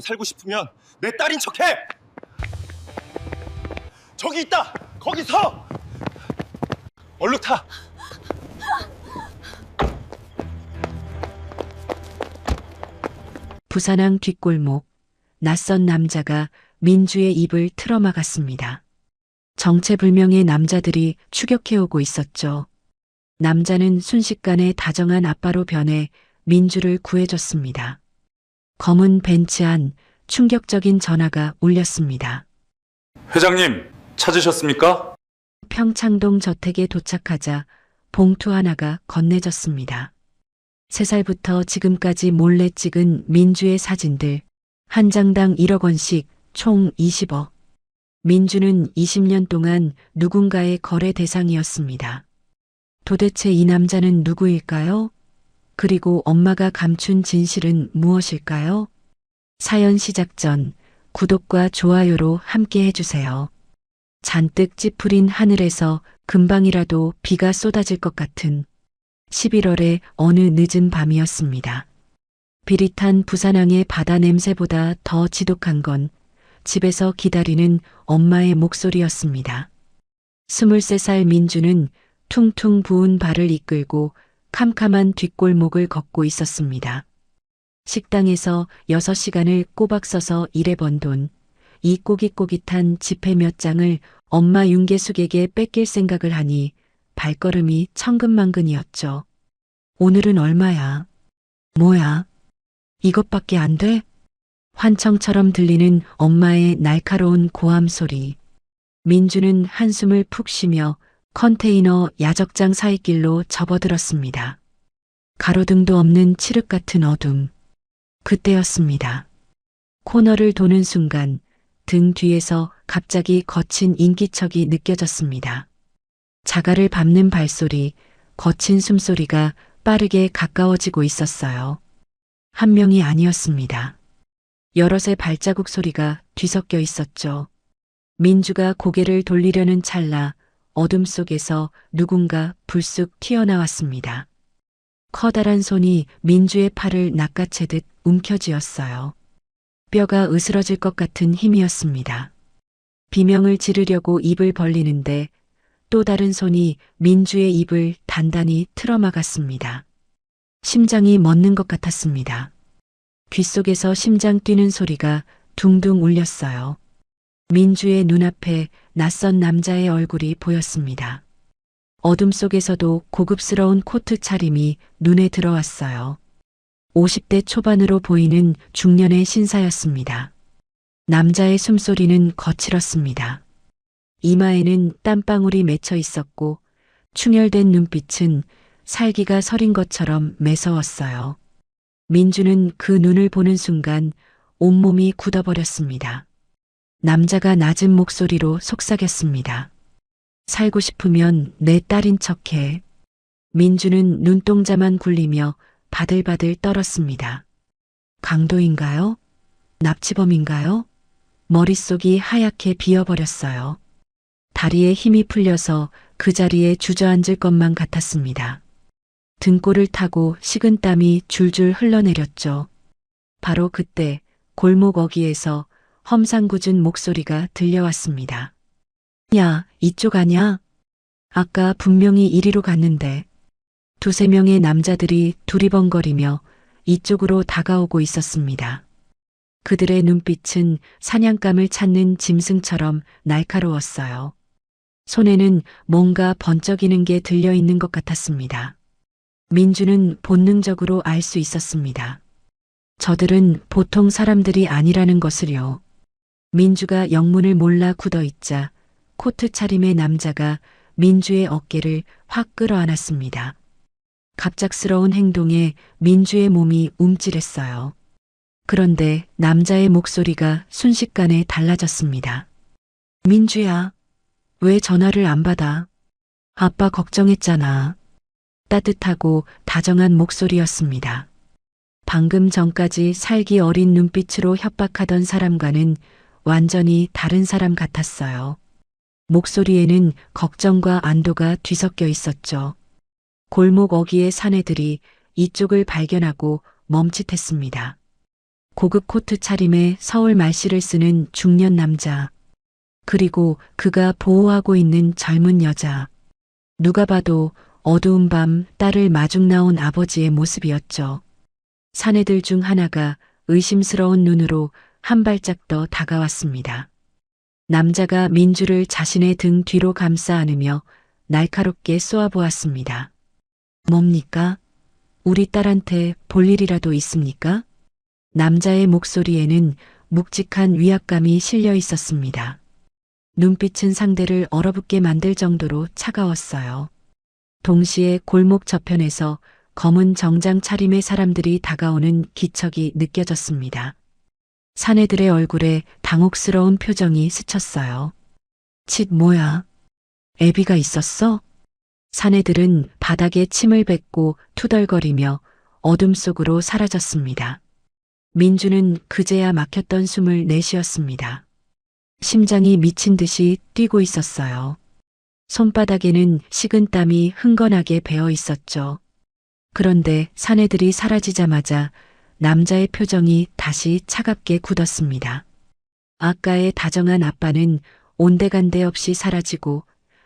살고 싶으면 내 딸인 척해! 저기 있다! 거기 서! 얼른 타! 부산항 뒷골목, 낯선 남자가 민주의 입을 틀어막았습니다. 정체불명의 남자들이 추격해오고 있었죠. 남자는 순식간에 다정한 아빠로 변해 민주를 구해줬습니다. 검은 벤츠 안 충격적인 전화가 울렸습니다. 회장님, 찾으셨습니까? 평창동 저택에 도착하자 봉투 하나가 건네졌습니다. 3살부터 지금까지 몰래 찍은 민주의 사진들, 한 장당 1억 원씩 총 20억. 민주는 20년 동안 누군가의 거래 대상이었습니다. 도대체 이 남자는 누구일까요? 그리고 엄마가 감춘 진실은 무엇일까요? 사연 시작 전 구독과 좋아요로 함께 해주세요. 잔뜩 찌푸린 하늘에서 금방이라도 비가 쏟아질 것 같은 11월의 어느 늦은 밤이었습니다. 비릿한 부산항의 바다 냄새보다 더 지독한 건 집에서 기다리는 엄마의 목소리였습니다. 23살 민주는 퉁퉁 부은 발을 이끌고 캄캄한 뒷골목을 걷고 있었습니다. 식당에서 6시간을 꼬박 써서 일해번 돈, 이 꼬깃꼬깃한 지폐 몇 장을 엄마 윤계숙에게 뺏길 생각을 하니 발걸음이 천근만근이었죠. 오늘은 얼마야? 뭐야? 이것밖에 안 돼? 환청처럼 들리는 엄마의 날카로운 고함 소리. 민주는 한숨을 푹 쉬며 컨테이너 야적장 사이길로 접어들었습니다. 가로등도 없는 칠흑 같은 어둠. 그때였습니다. 코너를 도는 순간 등 뒤에서 갑자기 거친 인기척이 느껴졌습니다. 자갈을 밟는 발소리, 거친 숨소리가 빠르게 가까워지고 있었어요. 한 명이 아니었습니다. 여럿의 발자국 소리가 뒤섞여 있었죠. 민주가 고개를 돌리려는 찰나 어둠 속에서 누군가 불쑥 튀어나왔습니다. 커다란 손이 민주의 팔을 낚아채듯 움켜쥐었어요. 뼈가 으스러질 것 같은 힘이었습니다. 비명을 지르려고 입을 벌리는데 또 다른 손이 민주의 입을 단단히 틀어막았습니다. 심장이 멎는 것 같았습니다. 귓속에서 심장 뛰는 소리가 둥둥 울렸어요. 민주의 눈앞에 낯선 남자의 얼굴이 보였습니다. 어둠 속에서도 고급스러운 코트 차림이 눈에 들어왔어요. 50대 초반으로 보이는 중년의 신사였습니다. 남자의 숨소리는 거칠었습니다. 이마에는 땀방울이 맺혀 있었고 충혈된 눈빛은 살기가 서린 것처럼 매서웠어요. 민주는 그 눈을 보는 순간 온몸이 굳어버렸습니다. 남자가 낮은 목소리로 속삭였습니다. 살고 싶으면 내 딸인 척해. 민주는 눈동자만 굴리며 바들바들 떨었습니다. 강도인가요? 납치범인가요? 머릿속이 하얗게 비어버렸어요. 다리에 힘이 풀려서 그 자리에 주저앉을 것만 같았습니다. 등골을 타고 식은 땀이 줄줄 흘러내렸죠. 바로 그때 골목 어귀에서 험상궂은 목소리가 들려왔습니다. 야, 이쪽 아냐? 아까 분명히 이리로 갔는데. 2~3명의 남자들이 두리번거리며 이쪽으로 다가오고 있었습니다. 그들의 눈빛은 사냥감을 찾는 짐승처럼 날카로웠어요. 손에는 뭔가 번쩍이는 게 들려있는 것 같았습니다. 민주는 본능적으로 알 수 있었습니다. 저들은 보통 사람들이 아니라는 것을요. 민주가 영문을 몰라 굳어있자 코트 차림의 남자가 민주의 어깨를 확 끌어안았습니다. 갑작스러운 행동에 민주의 몸이 움찔했어요. 그런데 남자의 목소리가 순식간에 달라졌습니다. 민주야, 왜 전화를 안 받아? 아빠 걱정했잖아. 따뜻하고 다정한 목소리였습니다. 방금 전까지 살기 어린 눈빛으로 협박하던 사람과는 완전히 다른 사람 같았어요. 목소리에는 걱정과 안도가 뒤섞여 있었죠. 골목 어귀의 사내들이 이쪽을 발견하고 멈칫했습니다. 고급 코트 차림에 서울 말씨를 쓰는 중년 남자. 그리고 그가 보호하고 있는 젊은 여자. 누가 봐도 어두운 밤 딸을 마중 나온 아버지의 모습이었죠. 사내들 중 하나가 의심스러운 눈으로 한 발짝 더 다가왔습니다. 남자가 민주를 자신의 등 뒤로 감싸 안으며 날카롭게 쏘아보았습니다. 뭡니까? 우리 딸한테 볼 일이라도 있습니까? 남자의 목소리에는 묵직한 위압감이 실려 있었습니다. 눈빛은 상대를 얼어붙게 만들 정도로 차가웠어요. 동시에 골목 저편에서 검은 정장 차림의 사람들이 다가오는 기척이 느껴졌습니다. 사내들의 얼굴에 당혹스러운 표정이 스쳤어요. 칫 뭐야? 애비가 있었어? 사내들은 바닥에 침을 뱉고 투덜거리며 어둠 속으로 사라졌습니다. 민주는 그제야 막혔던 숨을 내쉬었습니다. 심장이 미친 듯이 뛰고 있었어요. 손바닥에는 식은 땀이 흥건하게 배어 있었죠. 그런데 사내들이 사라지자마자 남자의 표정이 다시 차갑게 굳었습니다. 아까의 다정한 아빠는 온데간데 없이 사라지고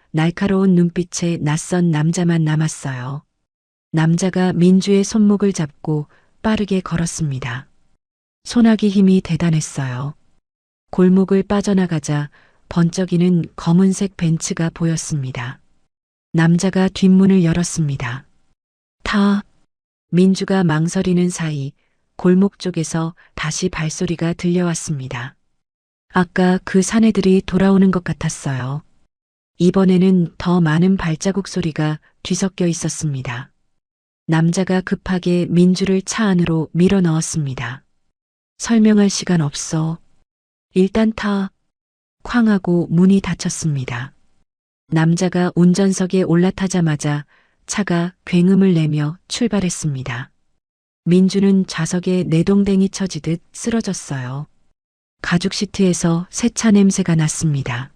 날카로운 눈빛에 낯선 남자만 남았어요. 남자가 민주의 손목을 잡고 빠르게 걸었습니다. 손아귀 힘이 대단했어요. 골목을 빠져나가자 번쩍이는 검은색 벤츠가 보였습니다. 남자가 뒷문을 열었습니다. 민주가 망설이는 사이 골목 쪽에서 다시 발소리가 들려왔습니다. 아까 그 사내들이 돌아오는 것 같았어요. 이번에는 더 많은 발자국 소리가 뒤섞여 있었습니다. 남자가 급하게 민주를 차 안으로 밀어 넣었습니다. 설명할 시간 없어. 일단 타. 쾅 하고 문이 닫혔습니다. 남자가 운전석에 올라타자마자 차가 굉음을 내며 출발했습니다. 민주는 좌석에 내동댕이 쳐지듯 쓰러졌어요. 가죽 시트에서 세차 냄새가 났습니다.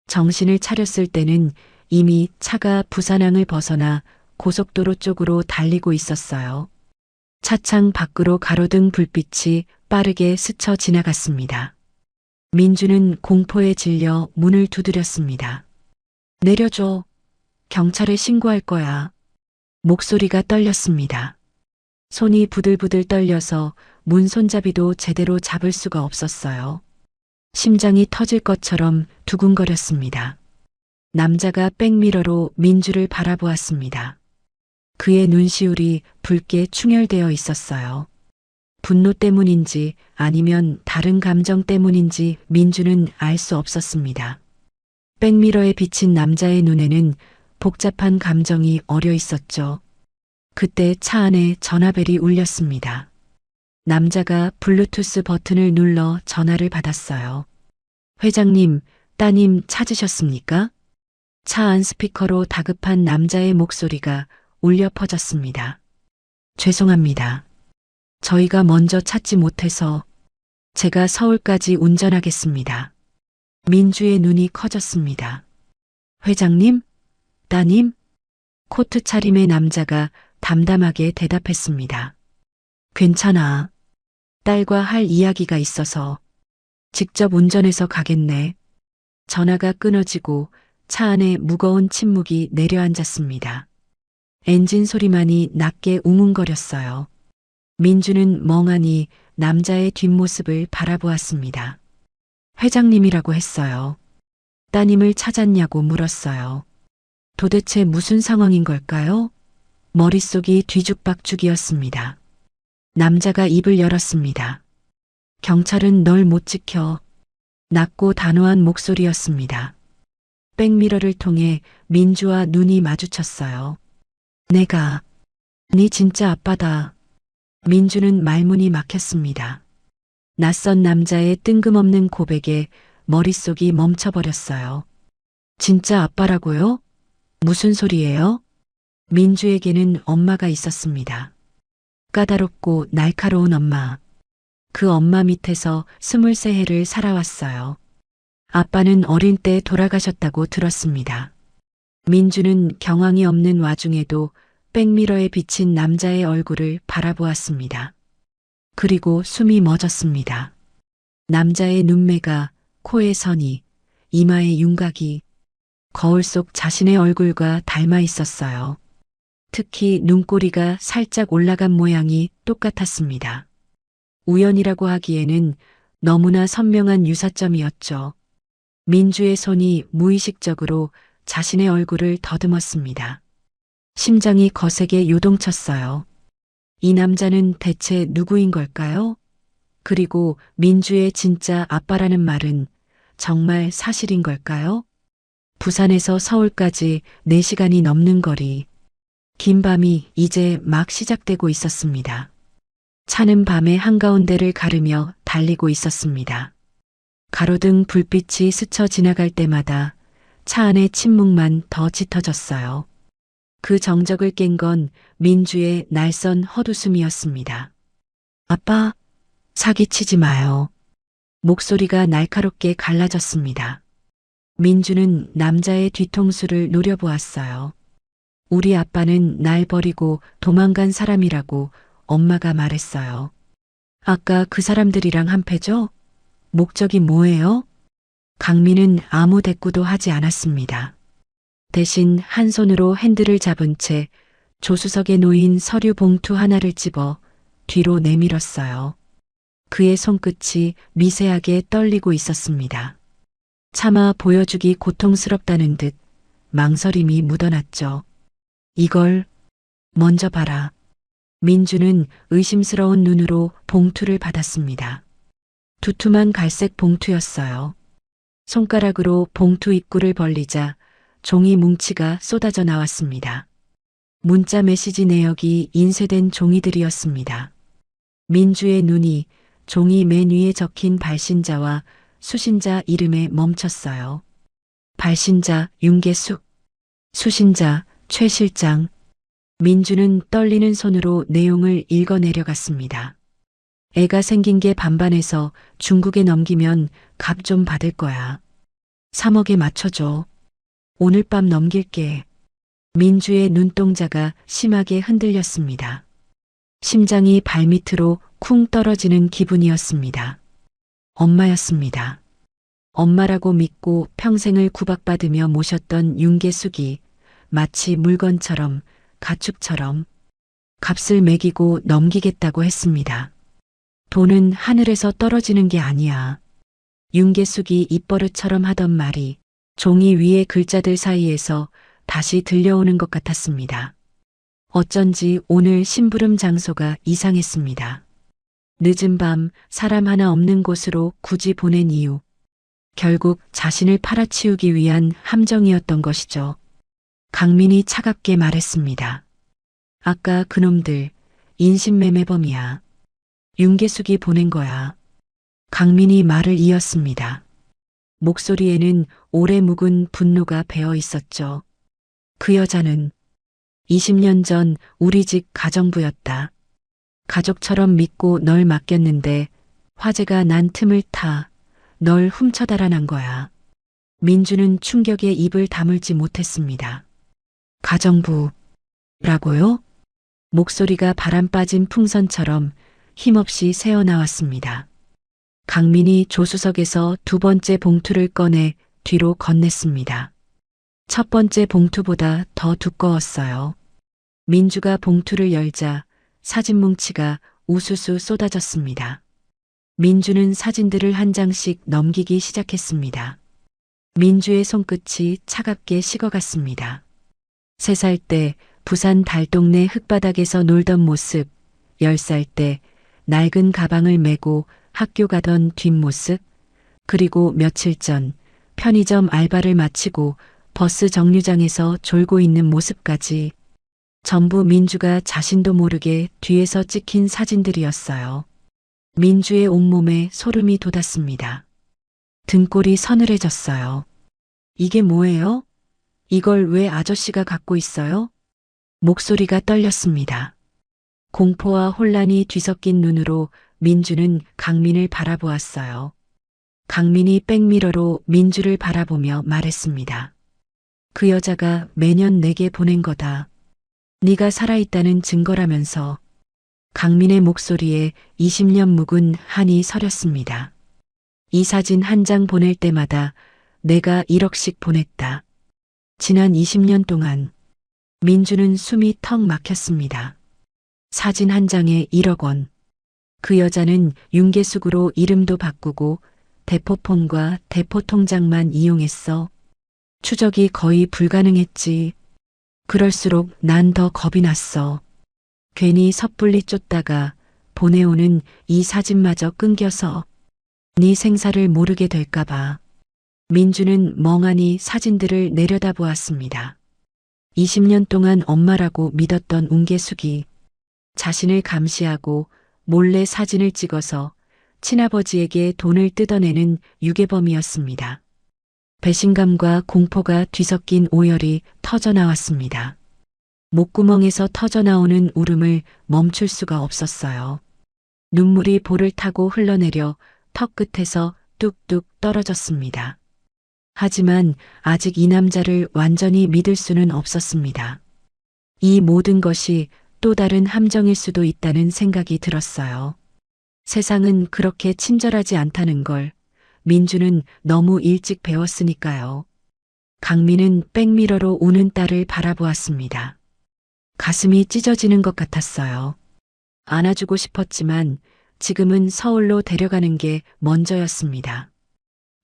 정신을 차렸을 때는 이미 차가 부산항을 벗어나 고속도로 쪽으로 달리고 있었어요. 차창 밖으로 가로등 불빛이 빠르게 스쳐 지나갔습니다. 민주는 공포에 질려 문을 두드렸습니다. 내려줘. 경찰에 신고할 거야. 목소리가 떨렸습니다. 손이 부들부들 떨려서 문 손잡이도 제대로 잡을 수가 없었어요. 심장이 터질 것처럼 두근거렸습니다. 남자가 백미러로 민주를 바라보았습니다. 그의 눈시울이 붉게 충혈되어 있었어요. 분노 때문인지 아니면 다른 감정 때문인지 민주는 알 수 없었습니다. 백미러에 비친 남자의 눈에는 복잡한 감정이 어려 있었죠. 그때 차 안에 전화벨이 울렸습니다. 남자가 블루투스 버튼을 눌러 전화를 받았어요. 회장님, 따님 찾으셨습니까? 차 안 스피커로 다급한 남자의 목소리가 울려 퍼졌습니다. 죄송합니다. 저희가 먼저 찾지 못해서 제가 서울까지 운전하겠습니다. 민주의 눈이 커졌습니다. 회장님? 따님? 코트 차림의 남자가 담담하게 대답했습니다. 괜찮아. 딸과 할 이야기가 있어서 직접 운전해서 가겠네. 전화가 끊어지고 차 안에 무거운 침묵이 내려앉았습니다. 엔진 소리만이 낮게 웅웅거렸어요. 민주는 멍하니 남자의 뒷모습을 바라보았습니다. 회장님이라고 했어요. 따님을 찾았냐고 물었어요. 도대체 무슨 상황인 걸까요? 머릿속이 뒤죽박죽이었습니다. 남자가 입을 열었습니다. 경찰은 널 못 지켜. 낮고 단호한 목소리였습니다. 백미러를 통해 민주와 눈이 마주쳤어요. 내가 네 진짜 아빠다. 민주는 말문이 막혔습니다. 낯선 남자의 뜬금없는 고백에 머릿속이 멈춰버렸어요. 진짜 아빠라고요? 무슨 소리예요? 민주에게는 엄마가 있었습니다. 까다롭고 날카로운 엄마. 그 엄마 밑에서 23해를 살아왔어요. 아빠는 어린 때 돌아가셨다고 들었습니다. 민주는 경황이 없는 와중에도 백미러에 비친 남자의 얼굴을 바라보았습니다. 그리고 숨이 멎었습니다. 남자의 눈매가, 코의 선이, 이마의 윤곽이 거울 속 자신의 얼굴과 닮아 있었어요. 특히 눈꼬리가 살짝 올라간 모양이 똑같았습니다. 우연이라고 하기에는 너무나 선명한 유사점이었죠. 민주의 손이 무의식적으로 자신의 얼굴을 더듬었습니다. 심장이 거세게 요동쳤어요. 이 남자는 대체 누구인 걸까요? 그리고 민주의 진짜 아빠라는 말은 정말 사실인 걸까요? 부산에서 서울까지 4시간이 넘는 거리. 긴 밤이 이제 막 시작되고 있었습니다. 차는 밤의 한가운데를 가르며 달리고 있었습니다. 가로등 불빛이 스쳐 지나갈 때마다 차 안의 침묵만 더 짙어졌어요. 그 정적을 깬 건 민주의 날선 헛웃음이었습니다. 아빠, 사기치지 마요. 목소리가 날카롭게 갈라졌습니다. 민주는 남자의 뒤통수를 노려보았어요. 우리 아빠는 날 버리고 도망간 사람이라고 엄마가 말했어요. 아까 그 사람들이랑 한패죠? 목적이 뭐예요? 강민은 아무 대꾸도 하지 않았습니다. 대신 한 손으로 핸들을 잡은 채 조수석에 놓인 서류 봉투 하나를 집어 뒤로 내밀었어요. 그의 손끝이 미세하게 떨리고 있었습니다. 차마 보여주기 고통스럽다는 듯 망설임이 묻어났죠. 이걸 먼저 봐라. 민주는 의심스러운 눈으로 봉투를 받았습니다. 두툼한 갈색 봉투였어요. 손가락으로 봉투 입구를 벌리자 종이 뭉치가 쏟아져 나왔습니다. 문자 메시지 내역이 인쇄된 종이들이었습니다. 민주의 눈이 종이 맨 위에 적힌 발신자와 수신자 이름에 멈췄어요. 발신자 윤계숙, 수신자 최 실장. 민주는 떨리는 손으로 내용을 읽어 내려갔습니다. 애가 생긴 게 반반해서 중국에 넘기면 값 좀 받을 거야. 3억에 맞춰줘. 오늘 밤 넘길게. 민주의 눈동자가 심하게 흔들렸습니다. 심장이 발밑으로 쿵 떨어지는 기분이었습니다. 엄마였습니다. 엄마라고 믿고 평생을 구박받으며 모셨던 윤계숙이 마치 물건처럼 가축처럼 값을 매기고 넘기겠다고 했습니다. 돈은 하늘에서 떨어지는 게 아니야. 윤계숙이 입버릇처럼 하던 말이 종이 위의 글자들 사이에서 다시 들려오는 것 같았습니다. 어쩐지 오늘 심부름 장소가 이상했습니다. 늦은 밤 사람 하나 없는 곳으로 굳이 보낸 이유. 결국 자신을 팔아치우기 위한 함정이었던 것이죠. 강민이 차갑게 말했습니다. 아까 그놈들 인신매매범이야. 윤계숙이 보낸 거야. 강민이 말을 이었습니다. 목소리에는 오래 묵은 분노가 배어 있었죠. 그 여자는 20년 전 우리 집 가정부였다. 가족처럼 믿고 널 맡겼는데 화재가 난 틈을 타 널 훔쳐 달아난 거야. 민주는 충격에 입을 다물지 못했습니다. 가정부라고요? 목소리가 바람 빠진 풍선처럼 힘없이 새어나왔습니다. 강민이 조수석에서 2번째 봉투를 꺼내 뒤로 건넸습니다. 첫 번째 봉투보다 더 두꺼웠어요. 민주가 봉투를 열자 사진 뭉치가 우수수 쏟아졌습니다. 민주는 사진들을 한 장씩 넘기기 시작했습니다. 민주의 손끝이 차갑게 식어갔습니다. 3살 때 부산 달동네 흙바닥에서 놀던 모습, 10살 때 낡은 가방을 메고 학교 가던 뒷모습, 그리고 며칠 전 편의점 알바를 마치고 버스 정류장에서 졸고 있는 모습까지 전부 민주가 자신도 모르게 뒤에서 찍힌 사진들이었어요. 민주의 온몸에 소름이 돋았습니다. 등골이 서늘해졌어요. 이게 뭐예요? 이걸 왜 아저씨가 갖고 있어요? 목소리가 떨렸습니다. 공포와 혼란이 뒤섞인 눈으로 민주는 강민을 바라보았어요. 강민이 백미러로 민주를 바라보며 말했습니다. 그 여자가 매년 내게 보낸 거다. 네가 살아있다는 증거라면서. 강민의 목소리에 20년 묵은 한이 서렸습니다. 이 사진 한 장 보낼 때마다 내가 1억씩 보냈다. 지난 20년 동안 민주는 숨이 턱 막혔습니다. 사진 한 장에 1억 원. 그 여자는 윤계숙으로 이름도 바꾸고 대포폰과 대포통장만 이용했어. 추적이 거의 불가능했지. 그럴수록 난 더 겁이 났어. 괜히 섣불리 쫓다가 보내오는 이 사진마저 끊겨서 네 생사를 모르게 될까봐. 민주는 멍하니 사진들을 내려다보았습니다. 20년 동안 엄마라고 믿었던 운계숙이 자신을 감시하고 몰래 사진을 찍어서 친아버지에게 돈을 뜯어내는 유괴범이었습니다. 배신감과 공포가 뒤섞인 오열이 터져나왔습니다. 목구멍에서 터져나오는 울음을 멈출 수가 없었어요. 눈물이 볼을 타고 흘러내려 턱 끝에서 뚝뚝 떨어졌습니다. 하지만 아직 이 남자를 완전히 믿을 수는 없었습니다. 이 모든 것이 또 다른 함정일 수도 있다는 생각이 들었어요. 세상은 그렇게 친절하지 않다는 걸 민주는 너무 일찍 배웠으니까요. 강민은 백미러로 우는 딸을 바라보았습니다. 가슴이 찢어지는 것 같았어요. 안아주고 싶었지만 지금은 서울로 데려가는 게 먼저였습니다.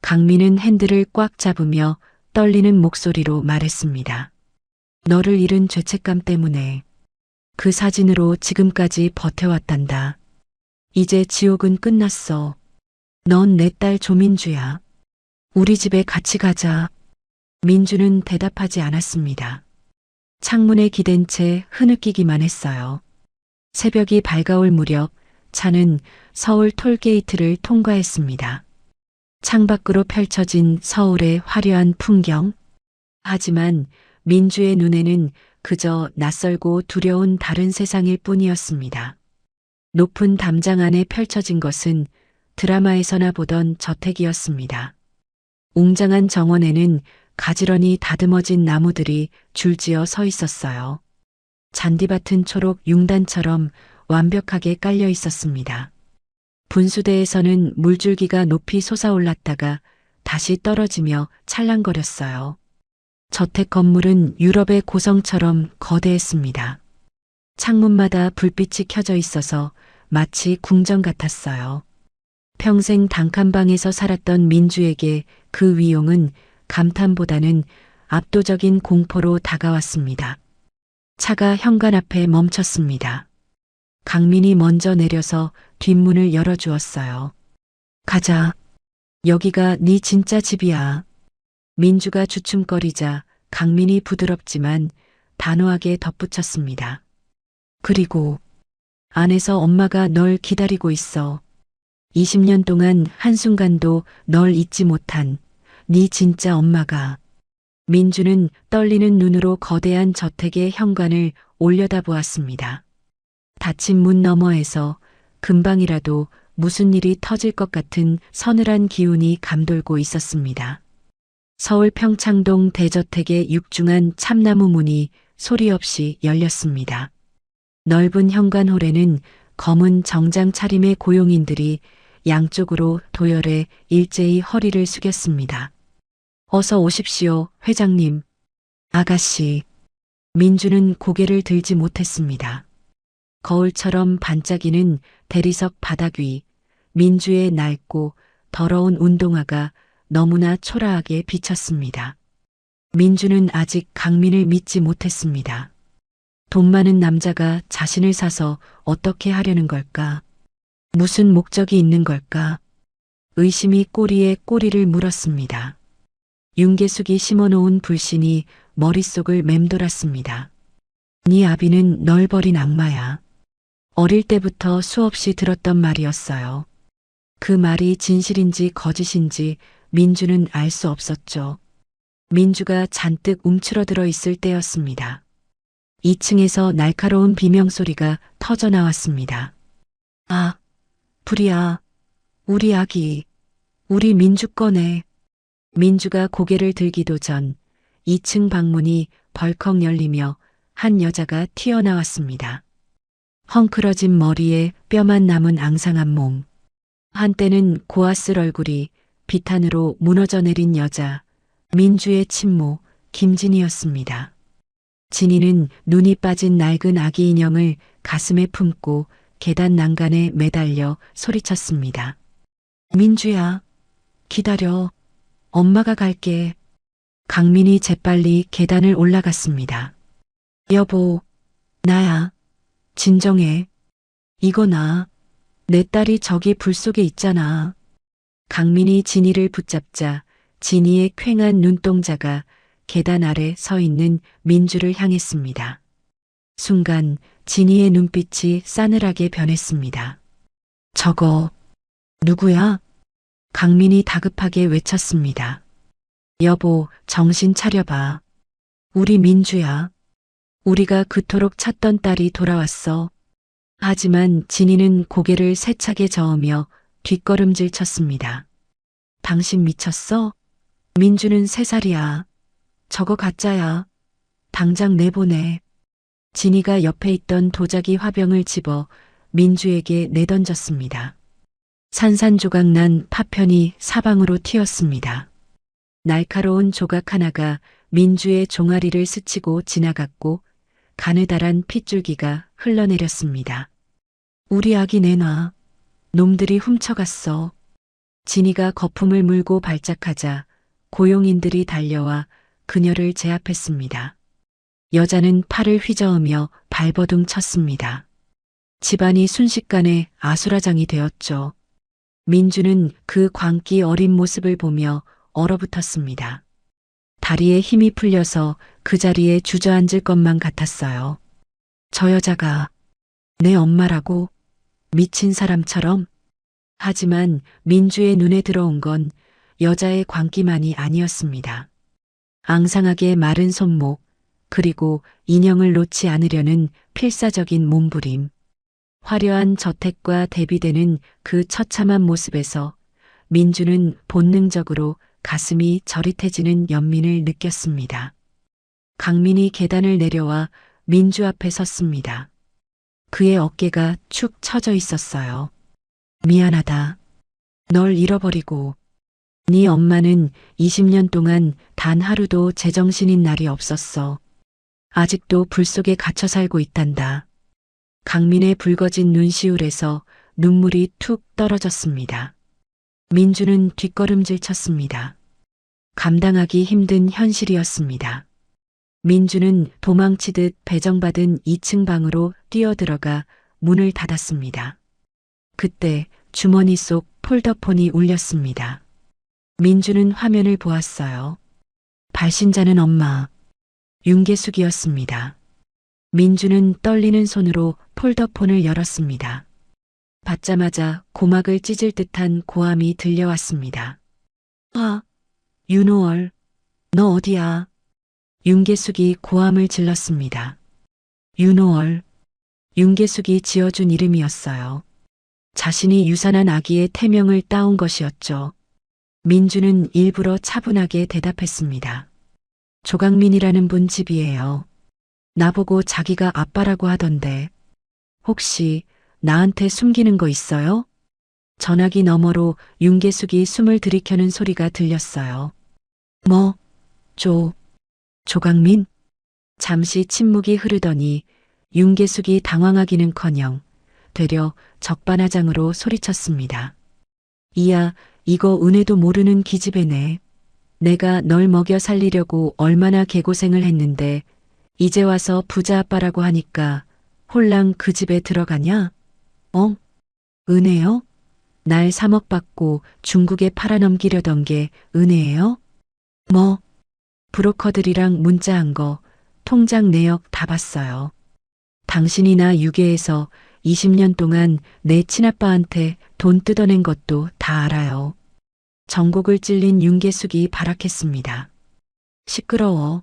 강민은 핸들을 꽉 잡으며 떨리는 목소리로 말했습니다. 너를 잃은 죄책감 때문에 그 사진으로 지금까지 버텨왔단다. 이제 지옥은 끝났어. 넌 내 딸 조민주야. 우리 집에 같이 가자. 민주는 대답하지 않았습니다. 창문에 기댄 채 흐느끼기만 했어요. 새벽이 밝아올 무렵 차는 서울 톨게이트를 통과했습니다. 창밖으로 펼쳐진 서울의 화려한 풍경. 하지만 민주의 눈에는 그저 낯설고 두려운 다른 세상일 뿐이었습니다. 높은 담장 안에 펼쳐진 것은 드라마에서나 보던 저택이었습니다. 웅장한 정원에는 가지런히 다듬어진 나무들이 줄지어 서 있었어요. 잔디밭은 초록 융단처럼 완벽하게 깔려 있었습니다. 분수대에서는 물줄기가 높이 솟아올랐다가 다시 떨어지며 찰랑거렸어요. 저택 건물은 유럽의 고성처럼 거대했습니다. 창문마다 불빛이 켜져 있어서 마치 궁전 같았어요. 평생 단칸방에서 살았던 민주에게 그 위용은 감탄보다는 압도적인 공포로 다가왔습니다. 차가 현관 앞에 멈췄습니다. 강민이 먼저 내려서 뒷문을 열어주었어요. 가자. 여기가 네 진짜 집이야. 민주가 주춤거리자 강민이 부드럽지만 단호하게 덧붙였습니다. 그리고 안에서 엄마가 널 기다리고 있어. 20년 동안 한순간도 널 잊지 못한 네 진짜 엄마가. 민주는 떨리는 눈으로 거대한 저택의 현관을 올려다보았습니다. 닫힌 문 너머에서 금방이라도 무슨 일이 터질 것 같은 서늘한 기운이 감돌고 있었습니다. 서울 평창동 대저택의 육중한 참나무 문이 소리 없이 열렸습니다. 넓은 현관홀에는 검은 정장 차림의 고용인들이 양쪽으로 도열해 일제히 허리를 숙였습니다. 어서 오십시오, 회장님. 아가씨. 민주는 고개를 들지 못했습니다. 거울처럼 반짝이는 대리석 바닥 위 민주의 낡고 더러운 운동화가 너무나 초라하게 비쳤습니다. 민주는 아직 강민을 믿지 못했습니다. 돈 많은 남자가 자신을 사서 어떻게 하려는 걸까? 무슨 목적이 있는 걸까? 의심이 꼬리에 꼬리를 물었습니다. 윤계숙이 심어놓은 불신이 머릿속을 맴돌았습니다. 네 아비는 널 버린 악마야. 어릴 때부터 수없이 들었던 말이었어요. 그 말이 진실인지 거짓인지 민주는 알 수 없었죠. 민주가 잔뜩 움츠러들어 있을 때였습니다. 2층에서 날카로운 비명소리가 터져나왔습니다. 아, 불이야. 우리 아기. 우리 민주 꺼내. 민주가 고개를 들기도 전 2층 방문이 벌컥 열리며 한 여자가 튀어나왔습니다. 헝클어진 머리에 뼈만 남은 앙상한 몸. 한때는 고아쓸 얼굴이 비탄으로 무너져 내린 여자, 민주의 친모 김진이었습니다. 진이는 눈이 빠진 낡은 아기 인형을 가슴에 품고 계단 난간에 매달려 소리쳤습니다. 민주야, 기다려. 엄마가 갈게. 강민이 재빨리 계단을 올라갔습니다. 여보, 나야. 진정해. 이거 나. 내 딸이 저기 불 속에 있잖아. 강민이 진이를 붙잡자 진이의 퀭한 눈동자가 계단 아래 서 있는 민주를 향했습니다. 순간 진이의 눈빛이 싸늘하게 변했습니다. 저거 누구야? 강민이 다급하게 외쳤습니다. 여보, 정신 차려봐. 우리 민주야. 우리가 그토록 찾던 딸이 돌아왔어. 하지만 진이는 고개를 세차게 저으며 뒷걸음질 쳤습니다. 당신 미쳤어? 민주는 3살이야. 저거 가짜야. 당장 내보내. 진이가 옆에 있던 도자기 화병을 집어 민주에게 내던졌습니다. 산산조각난 파편이 사방으로 튀었습니다. 날카로운 조각 하나가 민주의 종아리를 스치고 지나갔고 가느다란 핏줄기가 흘러내렸습니다. 우리 아기 내놔. 놈들이 훔쳐갔어. 진이가 거품을 물고 발작하자 고용인들이 달려와 그녀를 제압했습니다. 여자는 팔을 휘저으며 발버둥 쳤습니다. 집안이 순식간에 아수라장이 되었죠. 민주는 그 광기 어린 모습을 보며 얼어붙었습니다. 다리에 힘이 풀려서 그 자리에 주저앉을 것만 같았어요. 저 여자가 내 엄마라고? 미친 사람처럼? 하지만 민주의 눈에 들어온 건 여자의 광기만이 아니었습니다. 앙상하게 마른 손목, 그리고 인형을 놓지 않으려는 필사적인 몸부림. 화려한 저택과 대비되는 그 처참한 모습에서 민주는 본능적으로 가슴이 저릿해지는 연민을 느꼈습니다. 강민이 계단을 내려와 민주 앞에 섰습니다. 그의 어깨가 축 처져 있었어요. 미안하다. 널 잃어버리고. 네 엄마는 20년 동안 단 하루도 제정신인 날이 없었어. 아직도 불 속에 갇혀 살고 있단다. 강민의 붉어진 눈시울에서 눈물이 툭 떨어졌습니다. 민주는 뒷걸음질 쳤습니다. 감당하기 힘든 현실이었습니다. 민주는 도망치듯 배정받은 2층 방으로 뛰어들어가 문을 닫았습니다. 그때 주머니 속 폴더폰이 울렸습니다. 민주는 화면을 보았어요. 발신자는 엄마, 윤계숙이었습니다. 민주는 떨리는 손으로 폴더폰을 열었습니다. 받자마자 고막을 찢을 듯한 고함이 들려왔습니다. 아, 윤호월, 너 어디야? 윤계숙이 고함을 질렀습니다. 윤호월, 윤계숙이 지어준 이름이었어요. 자신이 유산한 아기의 태명을 따온 것이었죠. 민주는 일부러 차분하게 대답했습니다. 조강민이라는 분 집이에요. 나보고 자기가 아빠라고 하던데 혹시 나한테 숨기는 거 있어요? 전화기 너머로 윤계숙이 숨을 들이켜는 소리가 들렸어요. 뭐? 조강민? 잠시 침묵이 흐르더니 윤계숙이 당황하기는커녕 되려 적반하장으로 소리쳤습니다. 이야, 이거 은혜도 모르는 기집애네. 내가 널 먹여 살리려고 얼마나 개고생을 했는데 이제 와서 부자 아빠라고 하니까 홀랑 그 집에 들어가냐? 은혜요? 날 3억 받고 중국에 팔아넘기려던 게 은혜예요? 뭐? 브로커들이랑 문자한 거 통장 내역 다 봤어요. 당신이나 유괴해서 20년 동안 내 친아빠한테 돈 뜯어낸 것도 다 알아요. 전곡을 찔린 윤계숙이 발악했습니다. 시끄러워.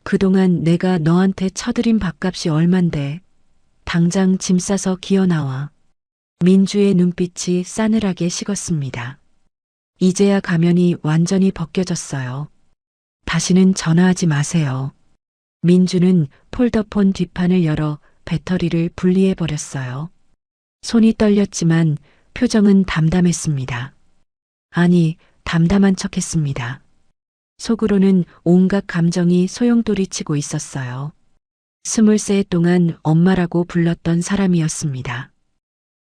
그동안 내가 너한테 쳐들인 밥값이 얼만데. 당장 짐 싸서 기어 나와. 민주의 눈빛이 싸늘하게 식었습니다. 이제야 가면이 완전히 벗겨졌어요. 다시는 전화하지 마세요. 민주는 폴더폰 뒷판을 열어 배터리를 분리해버렸어요. 손이 떨렸지만 표정은 담담했습니다. 아니, 담담한 척했습니다. 속으로는 온갖 감정이 소용돌이치고 있었어요. 20세 동안 엄마라고 불렀던 사람이었습니다.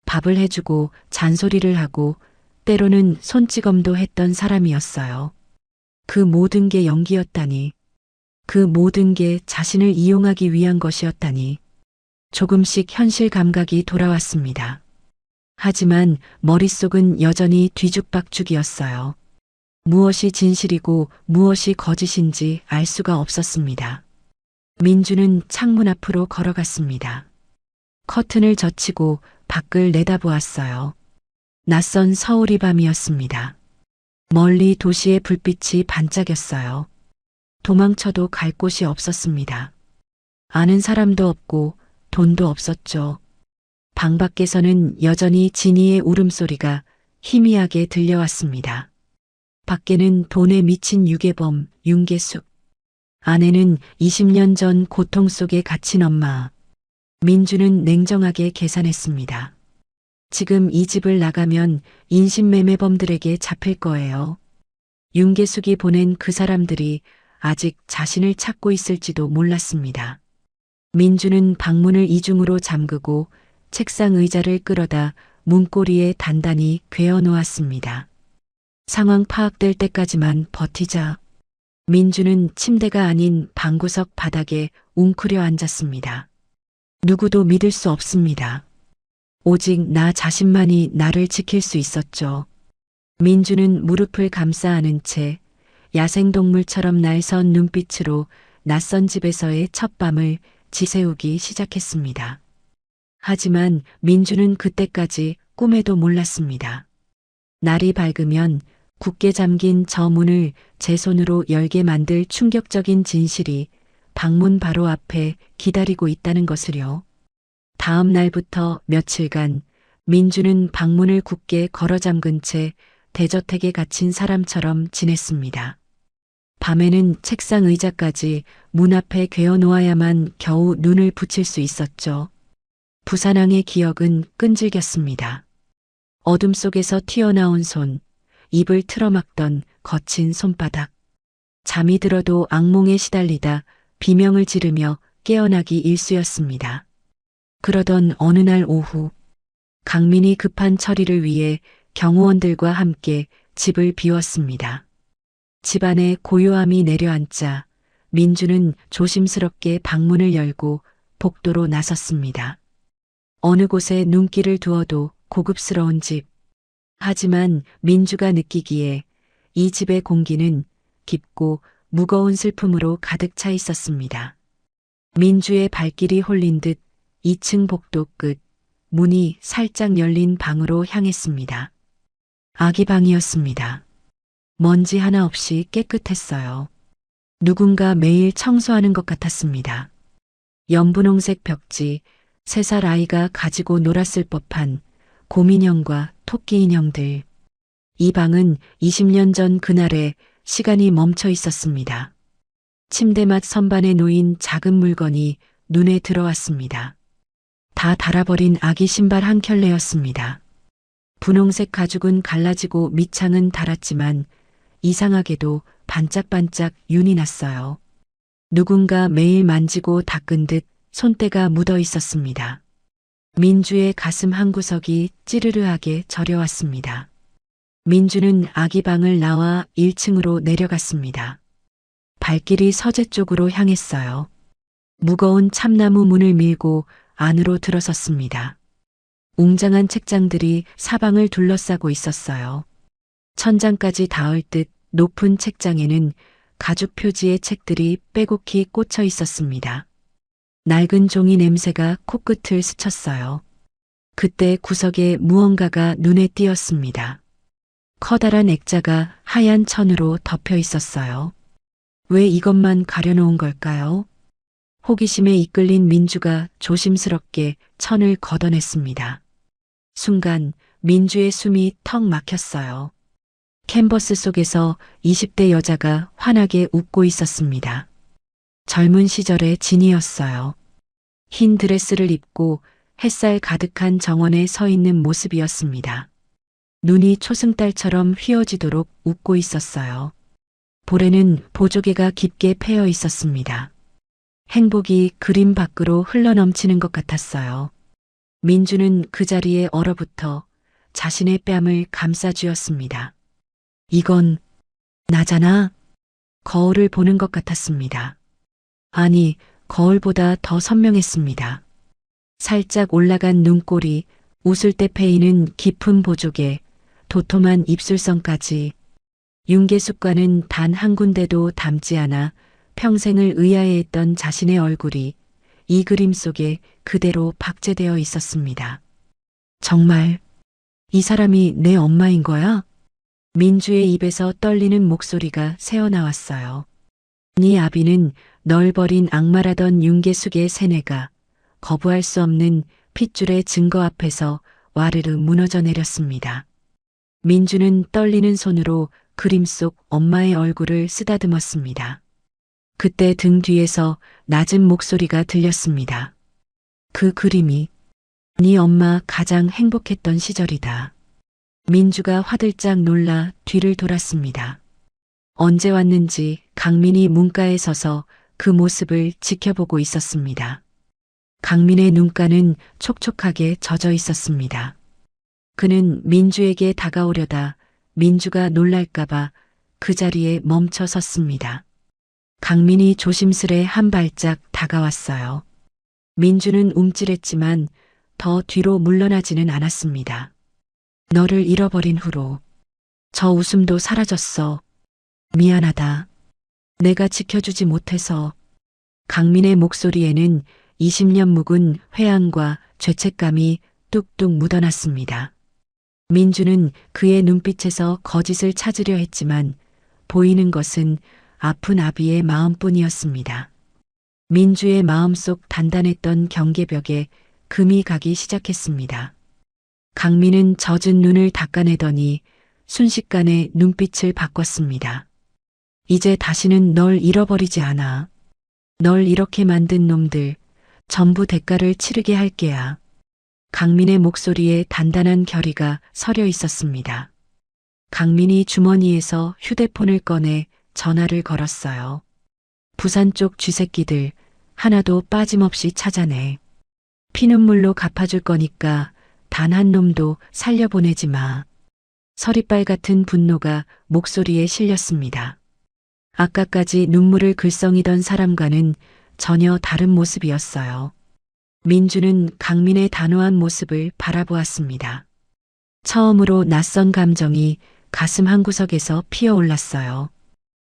밥을 해주고 잔소리를 하고 때로는 손찌검도 했던 사람이었어요. 그 모든 게 연기였다니. 그 모든 게 자신을 이용하기 위한 것이었다니. 조금씩 현실 감각이 돌아왔습니다. 하지만 머릿속은 여전히 뒤죽박죽이었어요. 무엇이 진실이고 무엇이 거짓인지 알 수가 없었습니다. 민주는 창문 앞으로 걸어갔습니다. 커튼을 젖히고 밖을 내다보았어요. 낯선 서울이 밤이었습니다. 멀리 도시의 불빛이 반짝였어요. 도망쳐도 갈 곳이 없었습니다. 아는 사람도 없고 돈도 없었죠. 방 밖에서는 여전히 진이의 울음소리가 희미하게 들려왔습니다. 밖에는 돈에 미친 유괴범 윤계숙. 아내는 20년 전 고통 속에 갇힌 엄마. 민주는 냉정하게 계산했습니다. 지금 이 집을 나가면 인신매매범들에게 잡힐 거예요. 윤계숙이 보낸 그 사람들이 아직 자신을 찾고 있을지도 몰랐습니다. 민주는 방문을 이중으로 잠그고 책상 의자를 끌어다 문고리에 단단히 괴어 놓았습니다. 상황 파악될 때까지만 버티자. 민주는 침대가 아닌 방구석 바닥에 웅크려 앉았습니다. 누구도 믿을 수 없습니다. 오직 나 자신만이 나를 지킬 수 있었죠. 민주는 무릎을 감싸 안은 채 야생동물처럼 날선 눈빛으로 낯선 집에서의 첫 밤을 지새우기 시작했습니다. 하지만 민주는 그때까지 꿈에도 몰랐습니다. 날이 밝으면 굳게 잠긴 저 문을 제 손으로 열게 만들 충격적인 진실이 방문 바로 앞에 기다리고 있다는 것을요. 다음 날부터 며칠간 민주는 방문을 굳게 걸어 잠근 채 대저택에 갇힌 사람처럼 지냈습니다. 밤에는 책상 의자까지 문 앞에 괴어 놓아야만 겨우 눈을 붙일 수 있었죠. 부산항의 기억은 끈질겼습니다. 어둠 속에서 튀어나온 손, 입을 틀어막던 거친 손바닥. 잠이 들어도 악몽에 시달리다 비명을 지르며 깨어나기 일쑤였습니다. 그러던 어느 날 오후, 강민이 급한 처리를 위해 경호원들과 함께 집을 비웠습니다. 집안에 고요함이 내려앉자 민주는 조심스럽게 방문을 열고 복도로 나섰습니다. 어느 곳에 눈길을 두어도 고급스러운 집. 하지만 민주가 느끼기에 이 집의 공기는 깊고 무거운 슬픔으로 가득 차 있었습니다. 민주의 발길이 홀린 듯 2층 복도 끝 문이 살짝 열린 방으로 향했습니다. 아기 방이었습니다. 먼지 하나 없이 깨끗했어요. 누군가 매일 청소하는 것 같았습니다. 연분홍색 벽지, 3살 아이가 가지고 놀았을 법한 곰인형과 토끼 인형들. 이 방은 20년 전 그날에 시간이 멈춰 있었습니다. 침대맡 선반에 놓인 작은 물건이 눈에 들어왔습니다. 다 닳아버린 아기 신발 한 켤레였습니다. 분홍색 가죽은 갈라지고 밑창은 닳았지만 이상하게도 반짝반짝 윤이 났어요. 누군가 매일 만지고 닦은 듯 손때가 묻어 있었습니다. 민주의 가슴 한구석이 찌르르하게 저려왔습니다. 민주는 아기 방을 나와 1층으로 내려갔습니다. 발길이 서재 쪽으로 향했어요. 무거운 참나무 문을 밀고 안으로 들어섰습니다. 웅장한 책장들이 사방을 둘러싸고 있었어요. 천장까지 닿을 듯 높은 책장에는 가죽 표지의 책들이 빼곡히 꽂혀 있었습니다. 낡은 종이 냄새가 코끝을 스쳤어요. 그때 구석에 무언가가 눈에 띄었습니다. 커다란 액자가 하얀 천으로 덮여 있었어요. 왜 이것만 가려놓은 걸까요? 호기심에 이끌린 민주가 조심스럽게 천을 걷어냈습니다. 순간 민주의 숨이 턱 막혔어요. 캔버스 속에서 20대 여자가 환하게 웃고 있었습니다. 젊은 시절의 진이었어요. 흰 드레스를 입고 햇살 가득한 정원에 서 있는 모습이었습니다. 눈이 초승달처럼 휘어지도록 웃고 있었어요. 볼에는 보조개가 깊게 패여 있었습니다. 행복이 그림 밖으로 흘러넘치는 것 같았어요. 민주는 그 자리에 얼어붙어 자신의 뺨을 감싸쥐었습니다. 이건 나잖아. 거울을 보는 것 같았습니다. 아니, 거울보다 더 선명했습니다. 살짝 올라간 눈꼬리, 웃을 때 패이는 깊은 보조개, 도톰한 입술선까지. 윤계숙과는 단 한 군데도 닮지 않아 평생을 의아해했던 자신의 얼굴이 이 그림 속에 그대로 박제되어 있었습니다. 정말 이 사람이 내 엄마인 거야? 민주의 입에서 떨리는 목소리가 새어나왔어요. 네 아비는 널 버린 악마라던 윤계숙의 세뇌가 거부할 수 없는 핏줄의 증거 앞에서 와르르 무너져 내렸습니다. 민주는 떨리는 손으로 그림 속 엄마의 얼굴을 쓰다듬었습니다. 그때 등 뒤에서 낮은 목소리가 들렸습니다. 그 그림이 네 엄마 가장 행복했던 시절이다. 민주가 화들짝 놀라 뒤를 돌았습니다. 언제 왔는지 강민이 문가에 서서 그 모습을 지켜보고 있었습니다. 강민의 눈가는 촉촉하게 젖어 있었습니다. 그는 민주에게 다가오려다 민주가 놀랄까봐 그 자리에 멈춰 섰습니다. 강민이 조심스레 한 발짝 다가왔어요. 민주는 움찔했지만 더 뒤로 물러나지는 않았습니다. 너를 잃어버린 후로 저 웃음도 사라졌어. 미안하다. 내가 지켜주지 못해서. 강민의 목소리에는 20년 묵은 회한과 죄책감이 뚝뚝 묻어났습니다. 민주는 그의 눈빛에서 거짓을 찾으려 했지만 보이는 것은 아픈 아비의 마음뿐이었습니다. 민주의 마음속 단단했던 경계벽에 금이 가기 시작했습니다. 강민은 젖은 눈을 닦아내더니 순식간에 눈빛을 바꿨습니다. 이제 다시는 널 잃어버리지 않아. 널 이렇게 만든 놈들 전부 대가를 치르게 할 게야. 강민의 목소리에 단단한 결의가 서려 있었습니다. 강민이 주머니에서 휴대폰을 꺼내 전화를 걸었어요. 부산 쪽 쥐새끼들 하나도 빠짐없이 찾아내. 피눈물로 갚아줄 거니까 단 한 놈도 살려보내지 마. 서리빨 같은 분노가 목소리에 실렸습니다. 아까까지 눈물을 글썽이던 사람과는 전혀 다른 모습이었어요. 민주는 강민의 단호한 모습을 바라보았습니다. 처음으로 낯선 감정이 가슴 한구석에서 피어올랐어요.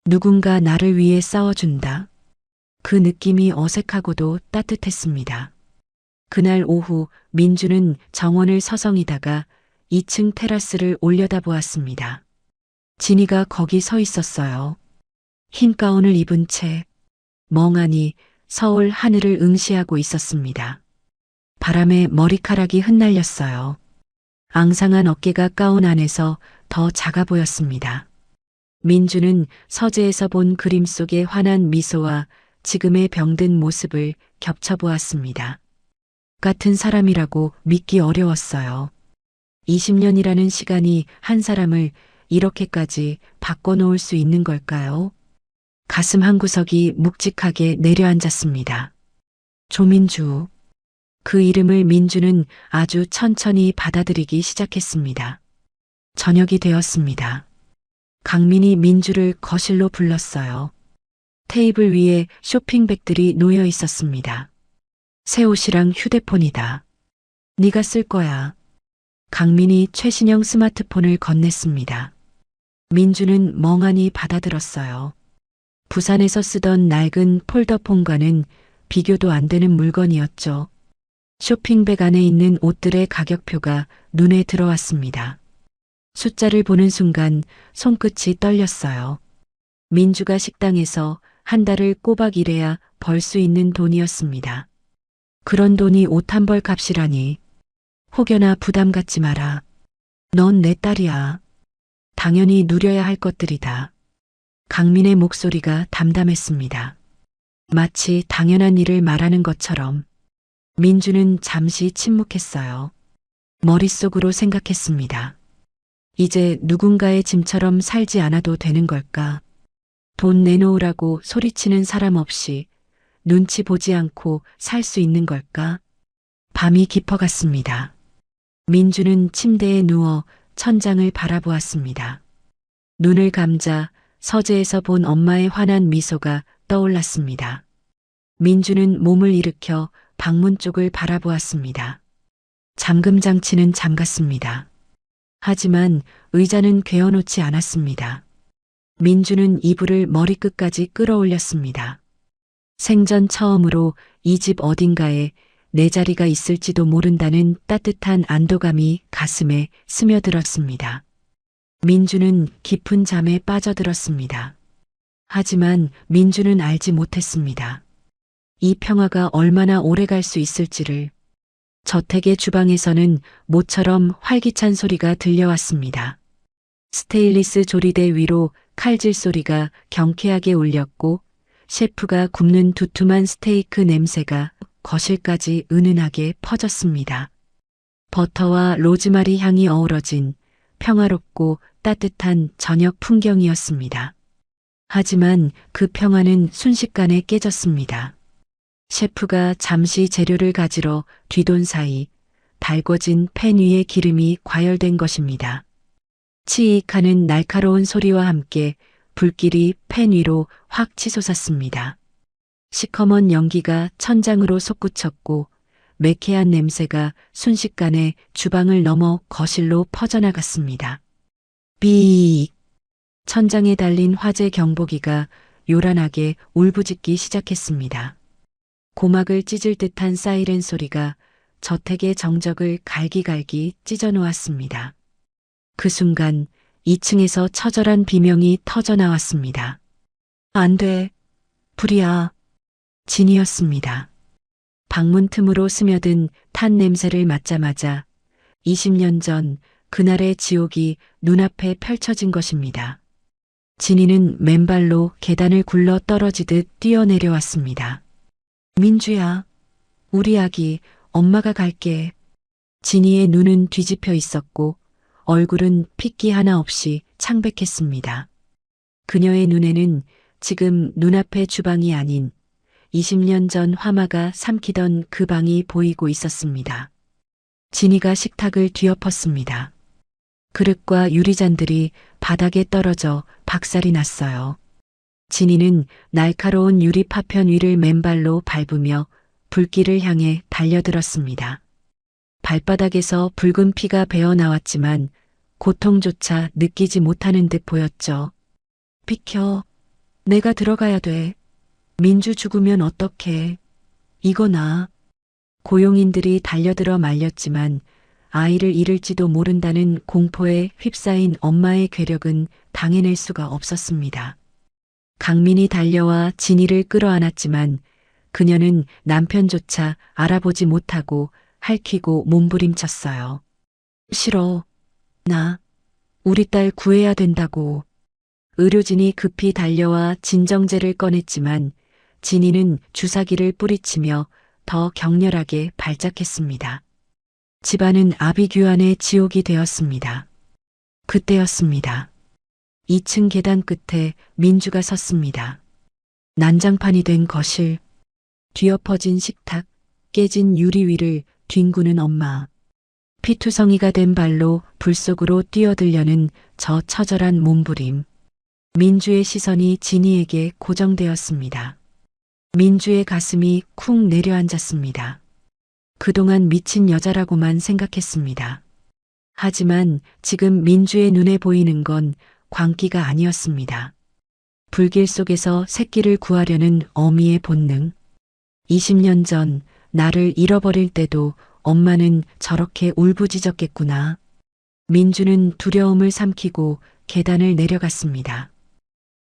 누군가 나를 위해 싸워준다. 그 느낌이 어색하고도 따뜻했습니다. 그날 오후 민주는 정원을 서성이다가 2층 테라스를 올려다보았습니다. 진이가 거기 서 있었어요. 흰 가운을 입은 채 멍하니 서울 하늘을 응시하고 있었습니다. 바람에 머리카락이 흩날렸어요. 앙상한 어깨가 가운 안에서 더 작아 보였습니다. 민주는 서재에서 본 그림 속의 환한 미소와 지금의 병든 모습을 겹쳐보았습니다. 같은 사람이라고 믿기 어려웠어요. 20년이라는 시간이 한 사람을 이렇게까지 바꿔놓을 수 있는 걸까요? 가슴 한구석이 묵직하게 내려앉았습니다. 조민주. 그 이름을 민주는 아주 천천히 받아들이기 시작했습니다. 저녁이 되었습니다. 강민이 민주를 거실로 불렀어요. 테이블 위에 쇼핑백들이 놓여 있었습니다. 새 옷이랑 휴대폰이다. 네가 쓸 거야. 강민이 최신형 스마트폰을 건넸습니다. 민주는 멍하니 받아들었어요. 부산에서 쓰던 낡은 폴더폰과는 비교도 안 되는 물건이었죠. 쇼핑백 안에 있는 옷들의 가격표가 눈에 들어왔습니다. 숫자를 보는 순간 손끝이 떨렸어요. 민주가 식당에서 한 달을 꼬박 일해야 벌 수 있는 돈이었습니다. 그런 돈이 옷 한 벌 값이라니. 혹여나 부담 갖지 마라. 넌 내 딸이야. 당연히 누려야 할 것들이다. 강민의 목소리가 담담했습니다. 마치 당연한 일을 말하는 것처럼. 민주는 잠시 침묵했어요. 머릿속으로 생각했습니다. 이제 누군가의 짐처럼 살지 않아도 되는 걸까? 돈 내놓으라고 소리치는 사람 없이 눈치 보지 않고 살 수 있는 걸까? 밤이 깊어갔습니다. 민주는 침대에 누워 천장을 바라보았습니다. 눈을 감자 서재에서 본 엄마의 환한 미소가 떠올랐습니다. 민주는 몸을 일으켜 방문 쪽을 바라보았습니다. 잠금 장치는 잠갔습니다. 하지만 의자는 괴어놓지 않았습니다. 민주는 이불을 머리끝까지 끌어올렸습니다. 생전 처음으로 이 집 어딘가에 내 자리가 있을지도 모른다는 따뜻한 안도감이 가슴에 스며들었습니다. 민주는 깊은 잠에 빠져들었습니다. 하지만 민주는 알지 못했습니다. 이 평화가 얼마나 오래 갈 수 있을지를. 저택의 주방에서는 모처럼 활기찬 소리가 들려왔습니다. 스테인리스 조리대 위로 칼질 소리가 경쾌하게 울렸고 셰프가 굽는 두툼한 스테이크 냄새가 거실까지 은은하게 퍼졌습니다. 버터와 로즈마리 향이 어우러진 평화롭고 따뜻한 저녁 풍경이었습니다. 하지만 그 평화는 순식간에 깨졌습니다. 셰프가 잠시 재료를 가지러 뒤돈 사이 달궈진 팬 위에 기름이 과열된 것입니다. 치익하는 날카로운 소리와 함께 불길이 팬 위로 확 치솟았습니다. 시커먼 연기가 천장으로 솟구쳤고 매캐한 냄새가 순식간에 주방을 넘어 거실로 퍼져나갔습니다. 삐익! 천장에 달린 화재 경보기가 요란하게 울부짖기 시작했습니다. 고막을 찢을 듯한 사이렌 소리가 저택의 정적을 갈기갈기 찢어놓았습니다. 그 순간 2층에서 처절한 비명이 터져나왔습니다. 안 돼. 불이야. 진이었습니다. 방문 틈으로 스며든 탄 냄새를 맡자마자 20년 전 그날의 지옥이 눈앞에 펼쳐진 것입니다. 진이는 맨발로 계단을 굴러 떨어지듯 뛰어내려왔습니다. 민주야, 우리 아기, 엄마가 갈게. 진이의 눈은 뒤집혀 있었고 얼굴은 핏기 하나 없이 창백했습니다. 그녀의 눈에는 지금 눈앞의 주방이 아닌 20년 전 화마가 삼키던 그 방이 보이고 있었습니다. 진이가 식탁을 뒤엎었습니다. 그릇과 유리잔들이 바닥에 떨어져 박살이 났어요. 진이는 날카로운 유리 파편 위를 맨발로 밟으며 불길을 향해 달려들었습니다. 발바닥에서 붉은 피가 배어 나왔지만 고통조차 느끼지 못하는 듯 보였죠. 비켜. 내가 들어가야 돼. 민주 죽으면 어떡해. 이거나. 고용인들이 달려들어 말렸지만 아이를 잃을지도 모른다는 공포에 휩싸인 엄마의 괴력은 당해낼 수가 없었습니다. 강민이 달려와 진이를 끌어안았지만 그녀는 남편조차 알아보지 못하고 핥히고 몸부림쳤어요. 싫어. 나 우리 딸 구해야 된다고. 의료진이 급히 달려와 진정제를 꺼냈지만 진이는 주사기를 뿌리치며 더 격렬하게 발작했습니다. 집안은 아비규환의 지옥이 되었습니다. 그때였습니다. 2층 계단 끝에 민주가 섰습니다. 난장판이 된 거실, 뒤엎어진 식탁, 깨진 유리 위를 뒹구는 엄마. 피투성이가 된 발로 불 속으로 뛰어들려는 저 처절한 몸부림. 민주의 시선이 진이에게 고정되었습니다. 민주의 가슴이 쿵 내려앉았습니다. 그동안 미친 여자라고만 생각했습니다. 하지만 지금 민주의 눈에 보이는 건 광기가 아니었습니다. 불길 속에서 새끼를 구하려는 어미의 본능. 20년 전 나를 잃어버릴 때도 엄마는 저렇게 울부짖었겠구나. 민주는 두려움을 삼키고 계단을 내려갔습니다.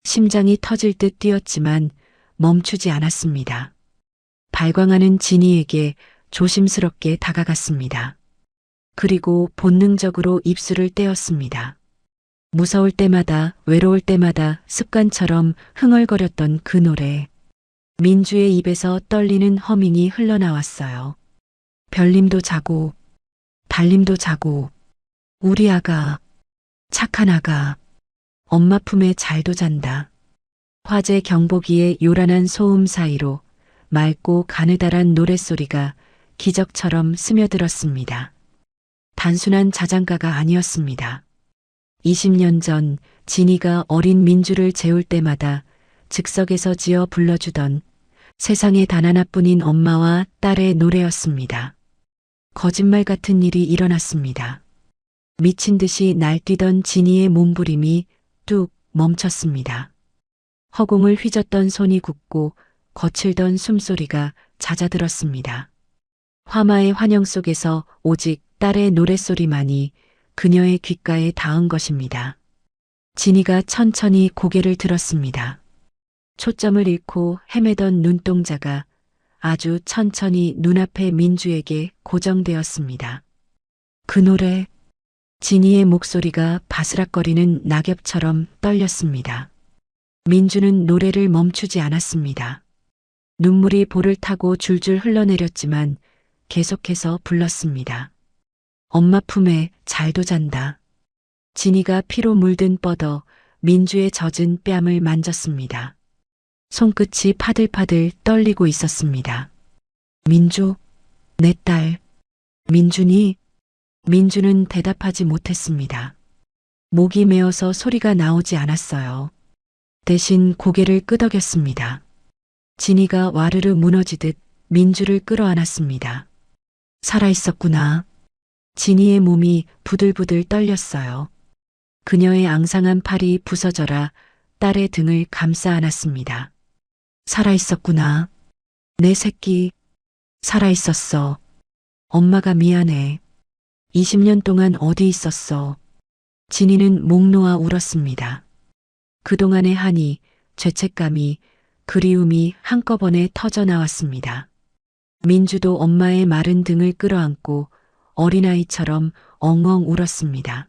심장이 터질 듯 뛰었지만 멈추지 않았습니다. 발광하는 진이에게 조심스럽게 다가갔습니다. 그리고 본능적으로 입술을 떼었습니다. 무서울 때마다, 외로울 때마다 습관처럼 흥얼거렸던 그 노래. 민주의 입에서 떨리는 허밍이 흘러나왔어요. 별님도 자고, 달님도 자고, 우리 아가, 착한 아가, 엄마 품에 잘도 잔다. 화재 경보기의 요란한 소음 사이로 맑고 가느다란 노랫소리가 기적처럼 스며들었습니다. 단순한 자장가가 아니었습니다. 20년 전 진이가 어린 민주를 재울 때마다 즉석에서 지어 불러주던 세상에 단 하나뿐인 엄마와 딸의 노래였습니다. 거짓말 같은 일이 일어났습니다. 미친 듯이 날뛰던 진이의 몸부림이 뚝 멈췄습니다. 허공을 휘젓던 손이 굳고 거칠던 숨소리가 잦아들었습니다. 화마의 환영 속에서 오직 딸의 노랫소리만이 그녀의 귓가에 닿은 것입니다. 진이가 천천히 고개를 들었습니다. 초점을 잃고 헤매던 눈동자가 아주 천천히 눈앞의 민주에게 고정되었습니다. 그 노래, 진이의 목소리가 바스락거리는 낙엽처럼 떨렸습니다. 민주는 노래를 멈추지 않았습니다. 눈물이 볼을 타고 줄줄 흘러내렸지만 계속해서 불렀습니다. 엄마 품에 잘도 잔다. 진이가 피로 물든 뻗어 민주의 젖은 뺨을 만졌습니다. 손끝이 파들파들 떨리고 있었습니다. 민주, 내 딸, 민준이? 민주는 대답하지 못했습니다. 목이 메어서 소리가 나오지 않았어요. 대신 고개를 끄덕였습니다. 진이가 와르르 무너지듯 민주를 끌어안았습니다. 살아있었구나. 진이의 몸이 부들부들 떨렸어요. 그녀의 앙상한 팔이 부서져라 딸의 등을 감싸 안았습니다. 살아있었구나. 내 새끼, 살아있었어. 엄마가 미안해. 20년 동안 어디 있었어. 진이는 목 놓아 울었습니다. 그동안의 한이, 죄책감이, 그리움이 한꺼번에 터져 나왔습니다. 민주도 엄마의 마른 등을 끌어안고 어린아이처럼 엉엉 울었습니다.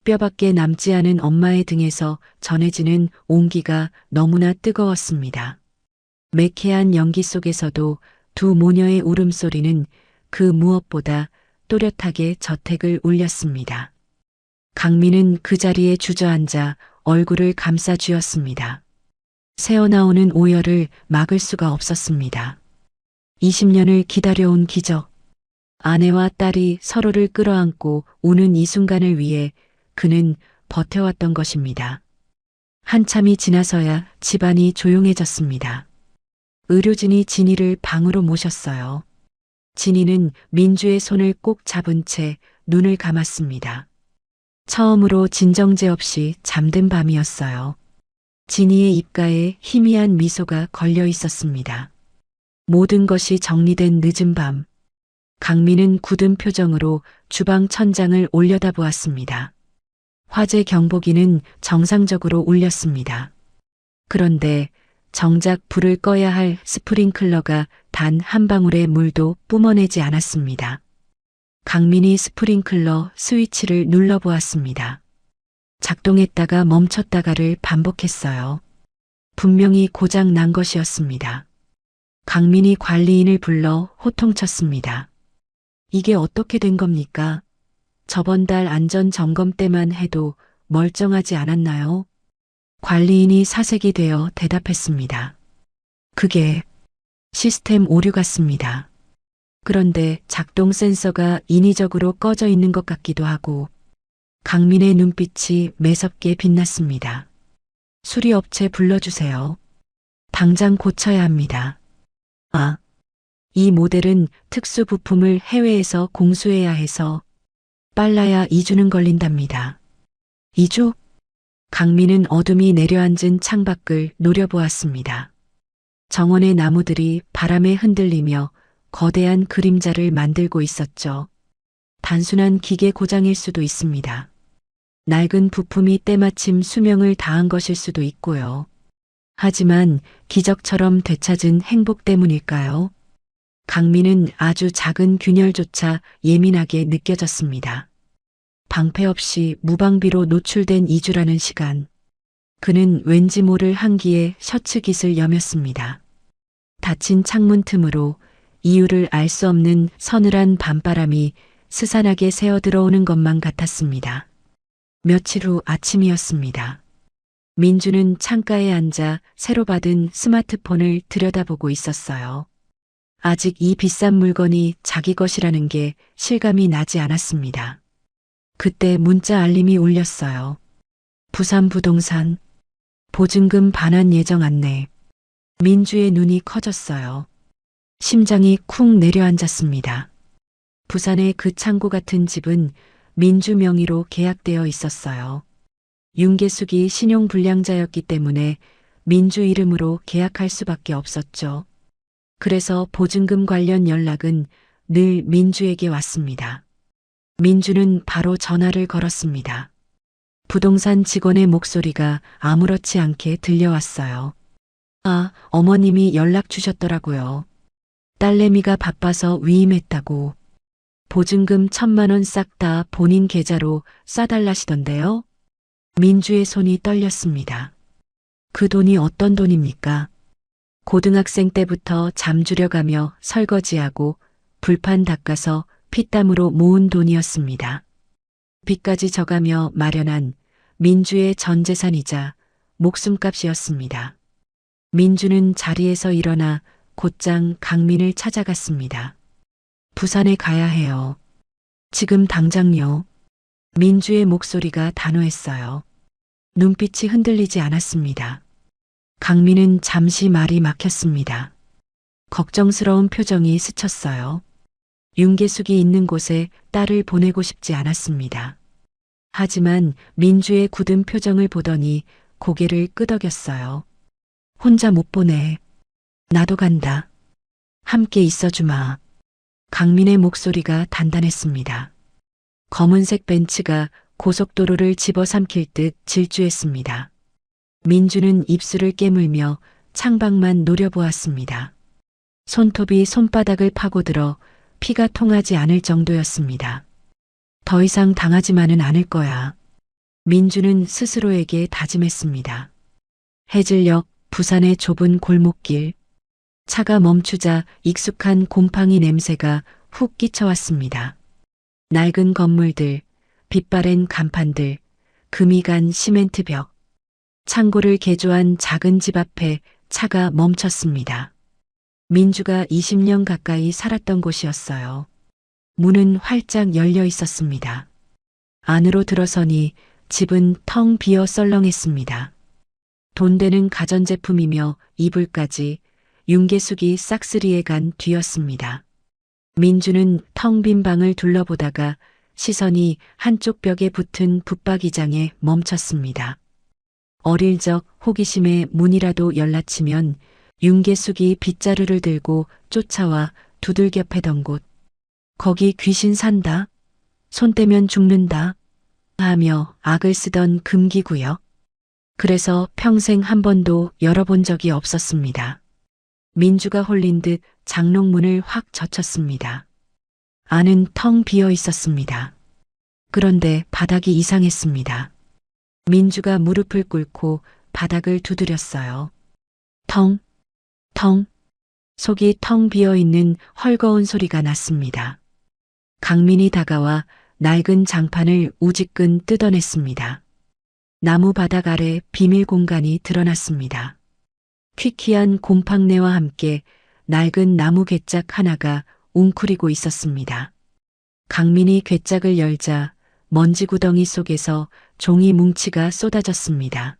뼈밖에 남지 않은 엄마의 등에서 전해지는 온기가 너무나 뜨거웠습니다. 매캐한 연기 속에서도 두 모녀의 울음소리는 그 무엇보다 또렷하게 저택을 울렸습니다. 강민은 그 자리에 주저앉아 얼굴을 감싸 쥐었습니다. 새어나오는 오열을 막을 수가 없었습니다. 20년을 기다려온 기적. 아내와 딸이 서로를 끌어안고 우는 이 순간을 위해 그는 버텨왔던 것입니다. 한참이 지나서야 집안이 조용해졌습니다. 의료진이 진이를 방으로 모셨어요. 진이는 민주의 손을 꼭 잡은 채 눈을 감았습니다. 처음으로 진정제 없이 잠든 밤이었어요. 진이의 입가에 희미한 미소가 걸려 있었습니다. 모든 것이 정리된 늦은 밤, 강민은 굳은 표정으로 주방 천장을 올려다보았습니다. 화재 경보기는 정상적으로 울렸습니다. 그런데 정작 불을 꺼야 할 스프링클러가 단 한 방울의 물도 뿜어내지 않았습니다. 강민이 스프링클러 스위치를 눌러보았습니다. 작동했다가 멈췄다가를 반복했어요. 분명히 고장 난 것이었습니다. 강민이 관리인을 불러 호통쳤습니다. 이게 어떻게 된 겁니까? 저번 달 안전 점검 때만 해도 멀쩡하지 않았나요? 관리인이 사색이 되어 대답했습니다. 그게 시스템 오류 같습니다. 그런데 작동 센서가 인위적으로 꺼져 있는 것 같기도 하고 강민의 눈빛이 매섭게 빛났습니다. 수리업체 불러주세요. 당장 고쳐야 합니다. 아, 이 모델은 특수 부품을 해외에서 공수해야 해서 빨라야 2주는 걸린답니다. 2주? 강민은 어둠이 내려앉은 창밖을 노려보았습니다. 정원의 나무들이 바람에 흔들리며 거대한 그림자를 만들고 있었죠. 단순한 기계 고장일 수도 있습니다. 낡은 부품이 때마침 수명을 다한 것일 수도 있고요. 하지만 기적처럼 되찾은 행복 때문일까요? 강민은 아주 작은 균열조차 예민하게 느껴졌습니다. 방패 없이 무방비로 노출된 2주라는 시간. 그는 왠지 모를 한기에 셔츠 깃을 여몄습니다. 닫힌 창문 틈으로 이유를 알 수 없는 서늘한 밤바람이 스산하게 새어 들어오는 것만 같았습니다. 며칠 후 아침이었습니다. 민주는 창가에 앉아 새로 받은 스마트폰을 들여다보고 있었어요. 아직 이 비싼 물건이 자기 것이라는 게 실감이 나지 않았습니다. 그때 문자 알림이 울렸어요. 부산 부동산 보증금 반환 예정 안내. 민주의 눈이 커졌어요. 심장이 쿵 내려앉았습니다. 부산의 그 창고 같은 집은 민주 명의로 계약되어 있었어요. 윤계숙이 신용불량자였기 때문에 민주 이름으로 계약할 수밖에 없었죠. 그래서 보증금 관련 연락은 늘 민주에게 왔습니다. 민주는 바로 전화를 걸었습니다. 부동산 직원의 목소리가 아무렇지 않게 들려왔어요. 아, 어머님이 연락 주셨더라고요. 딸내미가 바빠서 위임했다고. 보증금 1,000만 원 싹 다 본인 계좌로 쏴달라시던데요. 민주의 손이 떨렸습니다. 그 돈이 어떤 돈입니까? 고등학생 때부터 잠주려가며 설거지하고 불판 닦아서 피땀으로 모은 돈이었습니다. 빚까지 져가며 마련한 민주의 전 재산이자 목숨값이었습니다. 민주는 자리에서 일어나 곧장 강민을 찾아갔습니다. 부산에 가야 해요. 지금 당장요. 민주의 목소리가 단호했어요. 눈빛이 흔들리지 않았습니다. 강민은 잠시 말이 막혔습니다. 걱정스러운 표정이 스쳤어요. 윤계숙이 있는 곳에 딸을 보내고 싶지 않았습니다. 하지만 민주의 굳은 표정을 보더니 고개를 끄덕였어요. 혼자 못 보내. 나도 간다. 함께 있어주마. 강민의 목소리가 단단했습니다. 검은색 벤츠가 고속도로를 집어삼킬 듯 질주했습니다. 민주는 입술을 깨물며 창밖만 노려보았습니다. 손톱이 손바닥을 파고들어 피가 통하지 않을 정도였습니다. 더 이상 당하지만은 않을 거야. 민주는 스스로에게 다짐했습니다. 해질녘 부산의 좁은 골목길. 차가 멈추자 익숙한 곰팡이 냄새가 훅 끼쳐왔습니다. 낡은 건물들, 빛바랜 간판들, 금이 간 시멘트 벽. 창고를 개조한 작은 집 앞에 차가 멈췄습니다. 민주가 20년 가까이 살았던 곳이었어요. 문은 활짝 열려 있었습니다. 안으로 들어서니 집은 텅 비어 썰렁했습니다. 돈 되는 가전제품이며 이불까지 윤계숙이 싹쓸이에 간 뒤였습니다. 민주는 텅 빈 방을 둘러보다가 시선이 한쪽 벽에 붙은 붙박이장에 멈췄습니다. 어릴 적 호기심에 문이라도 열라치면 윤계숙이 빗자루를 들고 쫓아와 두들겨 패던 곳. 거기 귀신 산다. 손 떼면 죽는다. 하며 악을 쓰던 금기구역. 그래서 평생 한 번도 열어본 적이 없었습니다. 민주가 홀린 듯 장롱문을 확 젖혔습니다. 안은 텅 비어 있었습니다. 그런데 바닥이 이상했습니다. 민주가 무릎을 꿇고 바닥을 두드렸어요. 텅, 텅, 속이 텅 비어 있는 헐거운 소리가 났습니다. 강민이 다가와 낡은 장판을 우지끈 뜯어냈습니다. 나무 바닥 아래 비밀 공간이 드러났습니다. 퀴퀴한 곰팡내와 함께 낡은 나무 괴짝 하나가 웅크리고 있었습니다. 강민이 괴짝을 열자 먼지 구덩이 속에서 종이 뭉치가 쏟아졌습니다.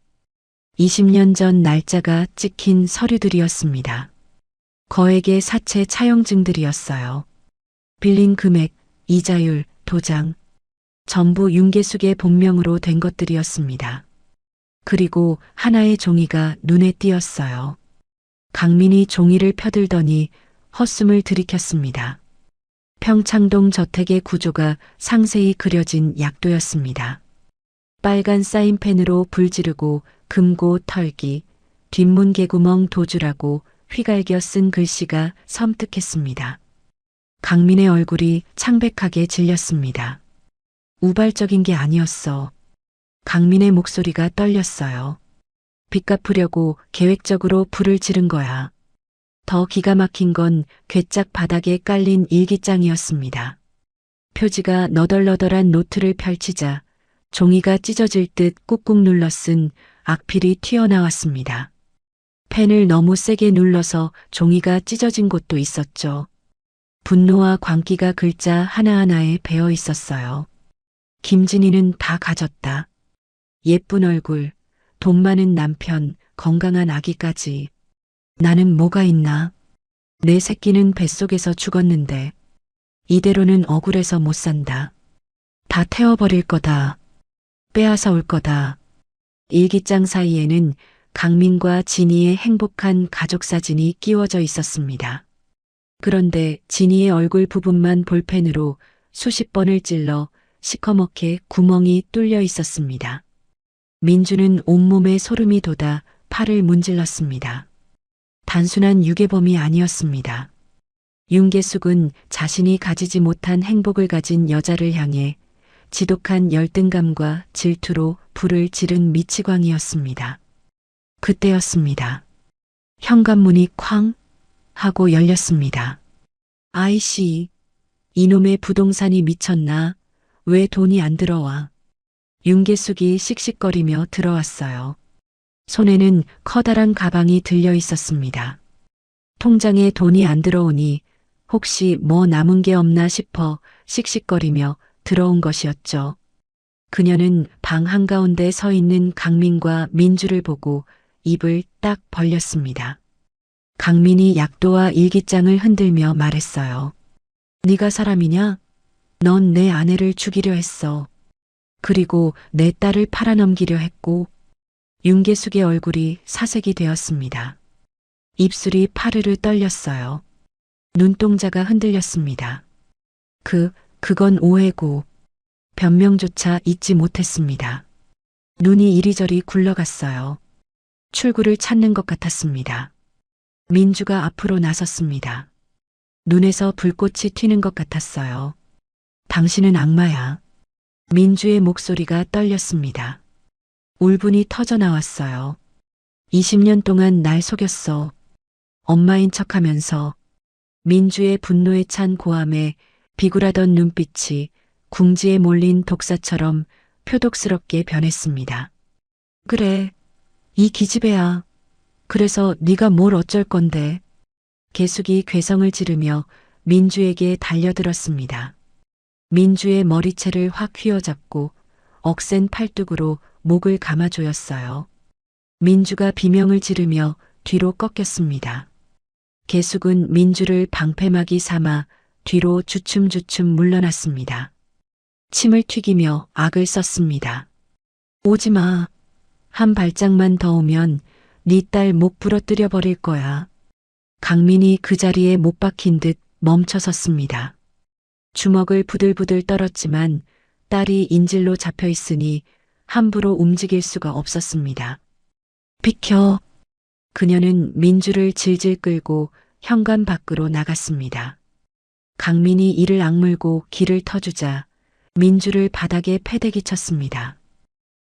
20년 전 날짜가 찍힌 서류들이었습니다. 거액의 사채 차용증들이었어요. 빌린 금액, 이자율, 도장, 전부 윤계숙의 본명으로 된 것들이었습니다. 그리고 하나의 종이가 눈에 띄었어요. 강민이 종이를 펴들더니 헛숨을 들이켰습니다. 평창동 저택의 구조가 상세히 그려진 약도였습니다. 빨간 사인펜으로 불 지르고 금고 털기, 뒷문 개구멍 도주라고 휘갈겨 쓴 글씨가 섬뜩했습니다. 강민의 얼굴이 창백하게 질렸습니다. 우발적인 게 아니었어. 강민의 목소리가 떨렸어요. 빚 갚으려고 계획적으로 불을 지른 거야. 더 기가 막힌 건 괴짝 바닥에 깔린 일기장이었습니다. 표지가 너덜너덜한 노트를 펼치자 종이가 찢어질 듯 꾹꾹 눌러 쓴 악필이 튀어나왔습니다. 펜을 너무 세게 눌러서 종이가 찢어진 곳도 있었죠. 분노와 광기가 글자 하나하나에 배어 있었어요. 김진희는 다 가졌다. 예쁜 얼굴, 돈 많은 남편, 건강한 아기까지. 나는 뭐가 있나? 내 새끼는 뱃속에서 죽었는데 이대로는 억울해서 못 산다. 다 태워버릴 거다. 빼앗아 올 거다. 일기장 사이에는 강민과 진희의 행복한 가족 사진이 끼워져 있었습니다. 그런데 진희의 얼굴 부분만 볼펜으로 수십 번을 찔러 시커멓게 구멍이 뚫려 있었습니다. 민주는 온몸에 소름이 돋아 팔을 문질렀습니다. 단순한 유괴범이 아니었습니다. 윤계숙은 자신이 가지지 못한 행복을 가진 여자를 향해 지독한 열등감과 질투로 불을 지른 미치광이었습니다. 그때였습니다. 현관문이 쾅 하고 열렸습니다. 아이씨, 이놈의 부동산이 미쳤나? 왜 돈이 안 들어와? 윤계숙이 씩씩거리며 들어왔어요. 손에는 커다란 가방이 들려 있었습니다. 통장에 돈이 안 들어오니 혹시 뭐 남은 게 없나 싶어 씩씩거리며 들어온 것이었죠. 그녀는 방 한가운데 서 있는 강민과 민주를 보고 입을 딱 벌렸습니다. 강민이 약도와 일기장을 흔들며 말했어요. 네가 사람이냐? 넌 내 아내를 죽이려 했어. 그리고 내 딸을 팔아넘기려 했고. 윤계숙의 얼굴이 사색이 되었습니다. 입술이 파르르 떨렸어요. 눈동자가 흔들렸습니다. 그건 오해고 변명조차 잊지 못했습니다. 눈이 이리저리 굴러갔어요. 출구를 찾는 것 같았습니다. 민주가 앞으로 나섰습니다. 눈에서 불꽃이 튀는 것 같았어요. 당신은 악마야. 민주의 목소리가 떨렸습니다. 울분이 터져 나왔어요. 20년 동안 날 속였어. 엄마인 척하면서. 민주의 분노에 찬 고함에 비굴하던 눈빛이 궁지에 몰린 독사처럼 표독스럽게 변했습니다. 그래, 이 기집애야. 그래서 네가 뭘 어쩔 건데. 계숙이 괴성을 지르며 민주에게 달려들었습니다. 민주의 머리채를 확 휘어잡고 억센 팔뚝으로 목을 감아조였어요. 민주가 비명을 지르며 뒤로 꺾였습니다. 계숙은 민주를 방패막이 삼아 뒤로 주춤주춤 물러났습니다. 침을 튀기며 악을 썼습니다. 오지마. 한 발짝만 더 오면 네 딸 목 부러뜨려 버릴 거야. 강민이 그 자리에 못 박힌 듯 멈춰섰습니다. 주먹을 부들부들 떨었지만 딸이 인질로 잡혀 있으니 함부로 움직일 수가 없었습니다. 비켜. 그녀는 민주를 질질 끌고 현관 밖으로 나갔습니다. 강민이 이를 악물고 길을 터주자 민주를 바닥에 패대기 쳤습니다.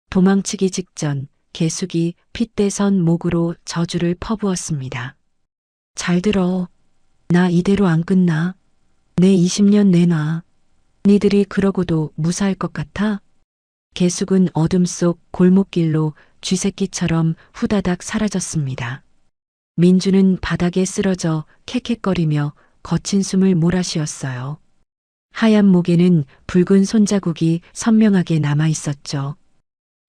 도망치기 직전 계숙이 핏대선 목으로 저주를 퍼부었습니다. 잘 들어. 나 이대로 안 끝나. 내 20년 내놔. 니들이 그러고도 무사할 것 같아? 계숙은 어둠 속 골목길로 쥐새끼처럼 후다닥 사라졌습니다. 민주는 바닥에 쓰러져 캑캑거리며 거친 숨을 몰아쉬었어요. 하얀 목에는 붉은 손자국이 선명하게 남아 있었죠.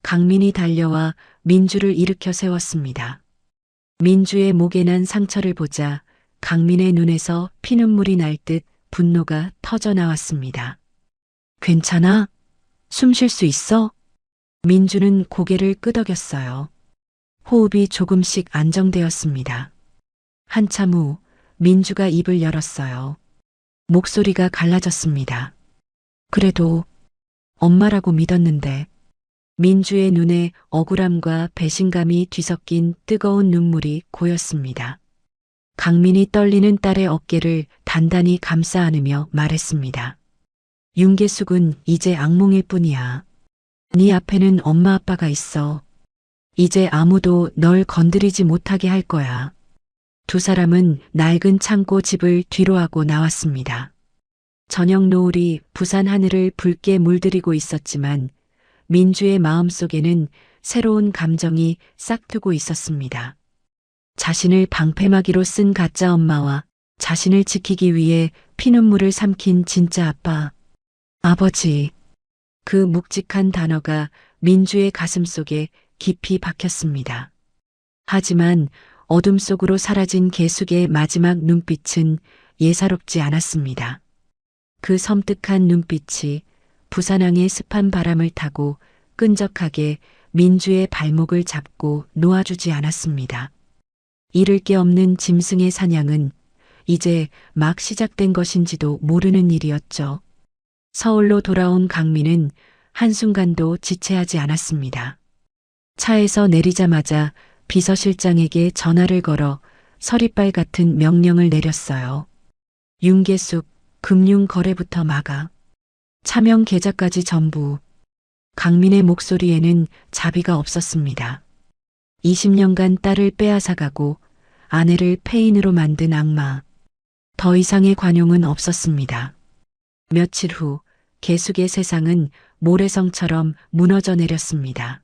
강민이 달려와 민주를 일으켜 세웠습니다. 민주의 목에 난 상처를 보자 강민의 눈에서 피눈물이 날 듯 분노가 터져 나왔습니다. 괜찮아? 숨 쉴 수 있어? 민주는 고개를 끄덕였어요. 호흡이 조금씩 안정되었습니다. 한참 후 민주가 입을 열었어요. 목소리가 갈라졌습니다. 그래도 엄마라고 믿었는데. 민주의 눈에 억울함과 배신감이 뒤섞인 뜨거운 눈물이 고였습니다. 강민이 떨리는 딸의 어깨를 단단히 감싸 안으며 말했습니다. 윤계숙은 이제 악몽일 뿐이야. 네 앞에는 엄마 아빠가 있어. 이제 아무도 널 건드리지 못하게 할 거야. 두 사람은 낡은 창고 집을 뒤로하고 나왔습니다. 저녁 노을이 부산 하늘을 붉게 물들이고 있었지만 민주의 마음속에는 새로운 감정이 싹트고 있었습니다. 자신을 방패막이로 쓴 가짜 엄마와 자신을 지키기 위해 피눈물을 삼킨 진짜 아빠, 아버지. 그 묵직한 단어가 민주의 가슴 속에 깊이 박혔습니다. 하지만 어둠 속으로 사라진 계숙의 마지막 눈빛은 예사롭지 않았습니다. 그 섬뜩한 눈빛이 부산항의 습한 바람을 타고 끈적하게 민주의 발목을 잡고 놓아주지 않았습니다. 잃을 게 없는 짐승의 사냥은 이제 막 시작된 것인지도 모르는 일이었죠. 서울로 돌아온 강민은 한순간도 지체하지 않았습니다. 차에서 내리자마자 비서실장에게 전화를 걸어 서리빨 같은 명령을 내렸어요. 윤계숙 금융거래부터 막아. 차명 계좌까지 전부. 강민의 목소리에는 자비가 없었습니다. 20년간 딸을 빼앗아가고 아내를 폐인으로 만든 악마. 더 이상의 관용은 없었습니다. 며칠 후 계숙의 세상은 모래성처럼 무너져 내렸습니다.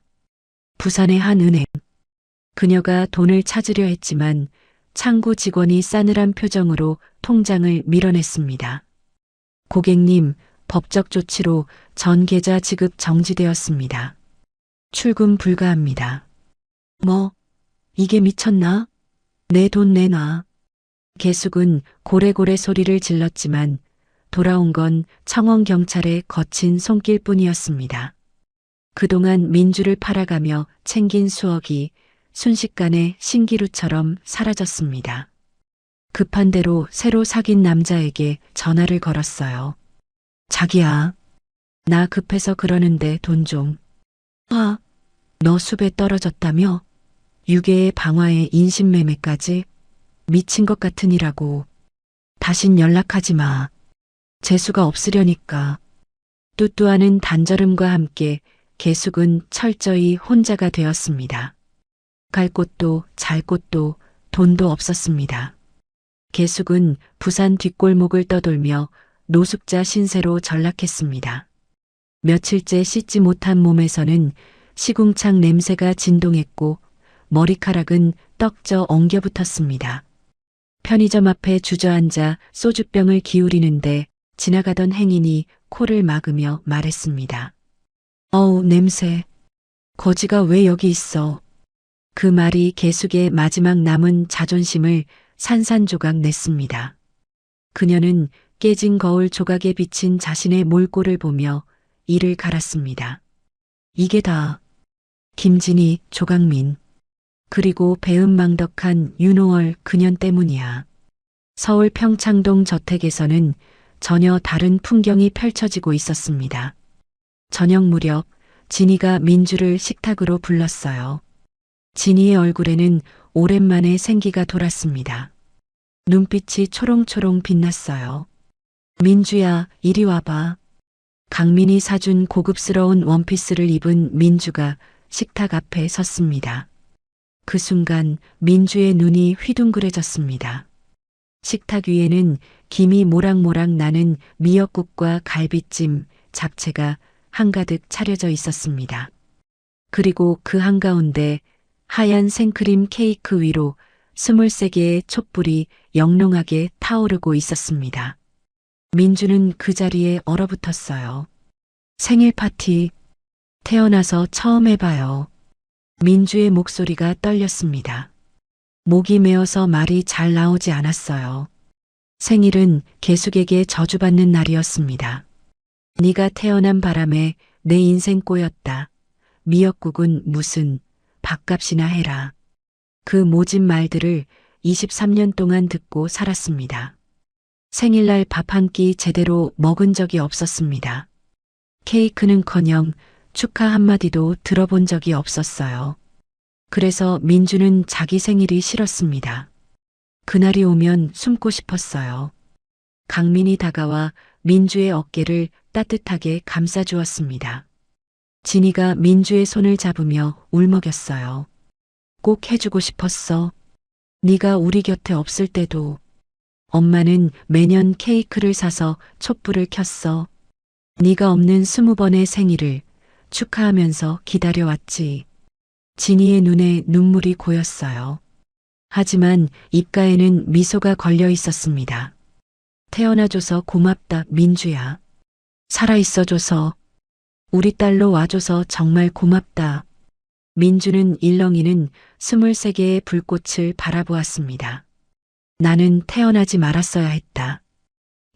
부산의 한 은행. 그녀가 돈을 찾으려 했지만 창구 직원이 싸늘한 표정으로 통장을 밀어냈습니다. 고객님, 법적 조치로 전 계좌 지급 정지되었습니다. 출금 불가합니다. 뭐? 이게 미쳤나? 내 돈 내놔. 계숙은 고래고래 소리를 질렀지만 돌아온 건 청원경찰의 거친 손길뿐이었습니다. 그동안 민주를 팔아가며 챙긴 수억이 순식간에 신기루처럼 사라졌습니다. 급한 대로 새로 사귄 남자에게 전화를 걸었어요. 자기야, 나 급해서 그러는데 돈 좀. 아, 너 숲에 떨어졌다며? 유괴의 방화에 인신매매까지? 미친 것 같으니라고. 다신 연락하지 마. 재수가 없으려니까. 뚜뚜하는 단절음과 함께 계숙은 철저히 혼자가 되었습니다. 갈 곳도 잘 곳도 돈도 없었습니다. 계숙은 부산 뒷골목을 떠돌며 노숙자 신세로 전락했습니다. 며칠째 씻지 못한 몸에서는 시궁창 냄새가 진동했고 머리카락은 떡져 엉겨붙었습니다. 편의점 앞에 주저앉아 소주병을 기울이는데 지나가던 행인이 코를 막으며 말했습니다. 어우, 냄새. 거지가 왜 여기 있어? 그 말이 계숙의 마지막 남은 자존심을 산산조각 냈습니다. 그녀는 깨진 거울 조각에 비친 자신의 몰골을 보며 이를 갈았습니다. 이게 다 김진희, 조강민, 그리고 배은망덕한 윤호월 그년 때문이야. 서울 평창동 저택에서는 전혀 다른 풍경이 펼쳐지고 있었습니다. 저녁 무렵 진희가 민주를 식탁으로 불렀어요. 진희의 얼굴에는 오랜만에 생기가 돌았습니다. 눈빛이 초롱초롱 빛났어요. 민주야, 이리 와봐. 강민이 사준 고급스러운 원피스를 입은 민주가 식탁 앞에 섰습니다. 그 순간 민주의 눈이 휘둥그레졌습니다. 식탁 위에는 김이 모락모락 나는 미역국과 갈비찜, 잡채가 한가득 차려져 있었습니다. 그리고 그 한가운데 하얀 생크림 케이크 위로 23개의 촛불이 영롱하게 타오르고 있었습니다. 민주는 그 자리에 얼어붙었어요. 생일 파티, 태어나서 처음 해봐요. 민주의 목소리가 떨렸습니다. 목이 메어서 말이 잘 나오지 않았어요. 생일은 계숙에게 저주받는 날이었습니다. 네가 태어난 바람에 내 인생 꼬였다. 미역국은 무슨 밥값이나 해라. 그 모진 말들을 23년 동안 듣고 살았습니다. 생일날 밥 한 끼 제대로 먹은 적이 없었습니다. 케이크는커녕 축하 한마디도 들어본 적이 없었어요. 그래서 민주는 자기 생일이 싫었습니다. 그날이 오면 숨고 싶었어요. 강민이 다가와 민주의 어깨를 따뜻하게 감싸주었습니다. 진희가 민주의 손을 잡으며 울먹였어요. 꼭 해주고 싶었어. 네가 우리 곁에 없을 때도 엄마는 매년 케이크를 사서 촛불을 켰어. 네가 없는 20번의 생일을 축하하면서 기다려왔지. 진이의 눈에 눈물이 고였어요. 하지만 입가에는 미소가 걸려 있었습니다. 태어나줘서 고맙다, 민주야. 살아있어줘서, 우리 딸로 와줘서 정말 고맙다. 민주는 일렁이는 23개의 불꽃을 바라보았습니다. 나는 태어나지 말았어야 했다.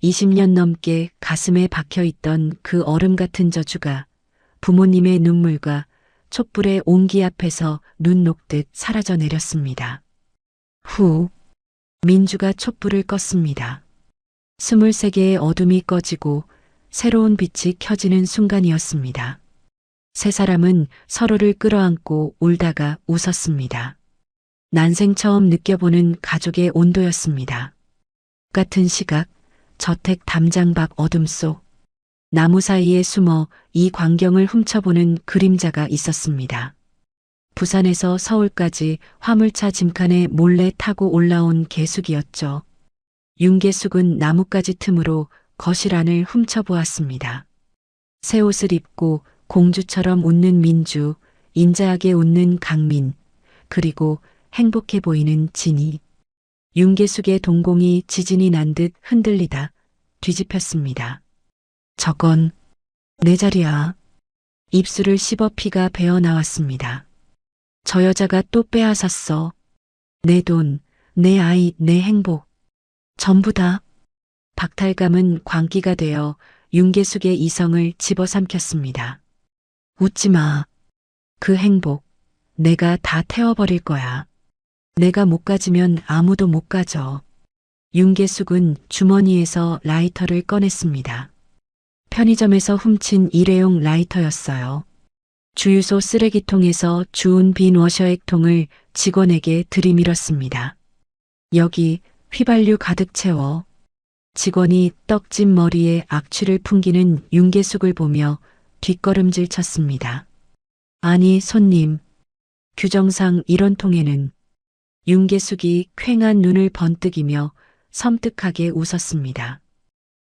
20년 넘게 가슴에 박혀있던 그 얼음 같은 저주가 부모님의 눈물과 촛불의 온기 앞에서 눈 녹듯 사라져 내렸습니다. 후, 민주가 촛불을 껐습니다. 23개의 어둠이 꺼지고 새로운 빛이 켜지는 순간이었습니다. 세 사람은 서로를 끌어안고 울다가 웃었습니다. 난생 처음 느껴보는 가족의 온도였습니다. 같은 시각, 저택 담장 밖 어둠 속 나무 사이에 숨어 이 광경을 훔쳐보는 그림자가 있었습니다. 부산에서 서울까지 화물차 짐칸에 몰래 타고 올라온 개숙이었죠. 윤개숙은 나뭇가지 틈으로 거실 안을 훔쳐보았습니다. 새 옷을 입고 공주처럼 웃는 민주, 인자하게 웃는 강민, 그리고 행복해 보이는 진이. 윤개숙의 동공이 지진이 난 듯 흔들리다 뒤집혔습니다. 저건 내 자리야. 입술을 씹어 피가 배어 나왔습니다. 저 여자가 또 빼앗았어. 내 돈, 내 아이, 내 행복. 전부 다. 박탈감은 광기가 되어 윤계숙의 이성을 집어삼켰습니다. 웃지 마. 그 행복, 내가 다 태워버릴 거야. 내가 못 가지면 아무도 못 가져. 윤계숙은 주머니에서 라이터를 꺼냈습니다. 편의점에서 훔친 일회용 라이터였어요. 주유소 쓰레기통에서 주운 빈 워셔액 통을 직원에게 들이밀었습니다. 여기 휘발유 가득 채워. 직원이 떡진 머리에 악취를 풍기는 윤계숙을 보며 뒷걸음질 쳤습니다. 아니, 손님. 규정상 이런 통에는. 윤계숙이 퀭한 눈을 번뜩이며 섬뜩하게 웃었습니다.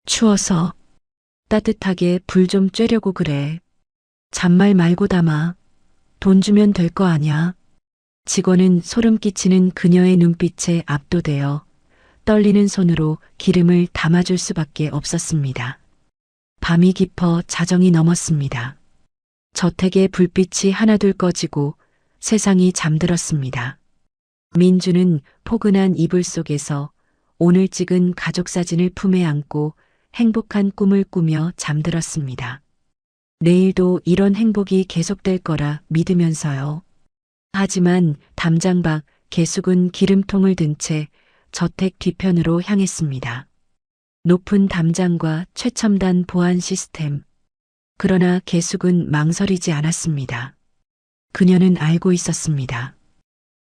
추워서 따뜻하게 불 좀 쬐려고 그래. 잔말 말고 담아. 돈 주면 될 거 아냐. 직원은 소름 끼치는 그녀의 눈빛에 압도되어 떨리는 손으로 기름을 담아줄 수밖에 없었습니다. 밤이 깊어 자정이 넘었습니다. 저택의 불빛이 하나둘 꺼지고 세상이 잠들었습니다. 민주는 포근한 이불 속에서 오늘 찍은 가족 사진을 품에 안고 행복한 꿈을 꾸며 잠들었습니다. 내일도 이런 행복이 계속될 거라 믿으면서요. 하지만 담장 밖 개숙은 기름통을 든 채 저택 뒤편으로 향했습니다. 높은 담장과 최첨단 보안 시스템. 그러나 개숙은 망설이지 않았습니다. 그녀는 알고 있었습니다.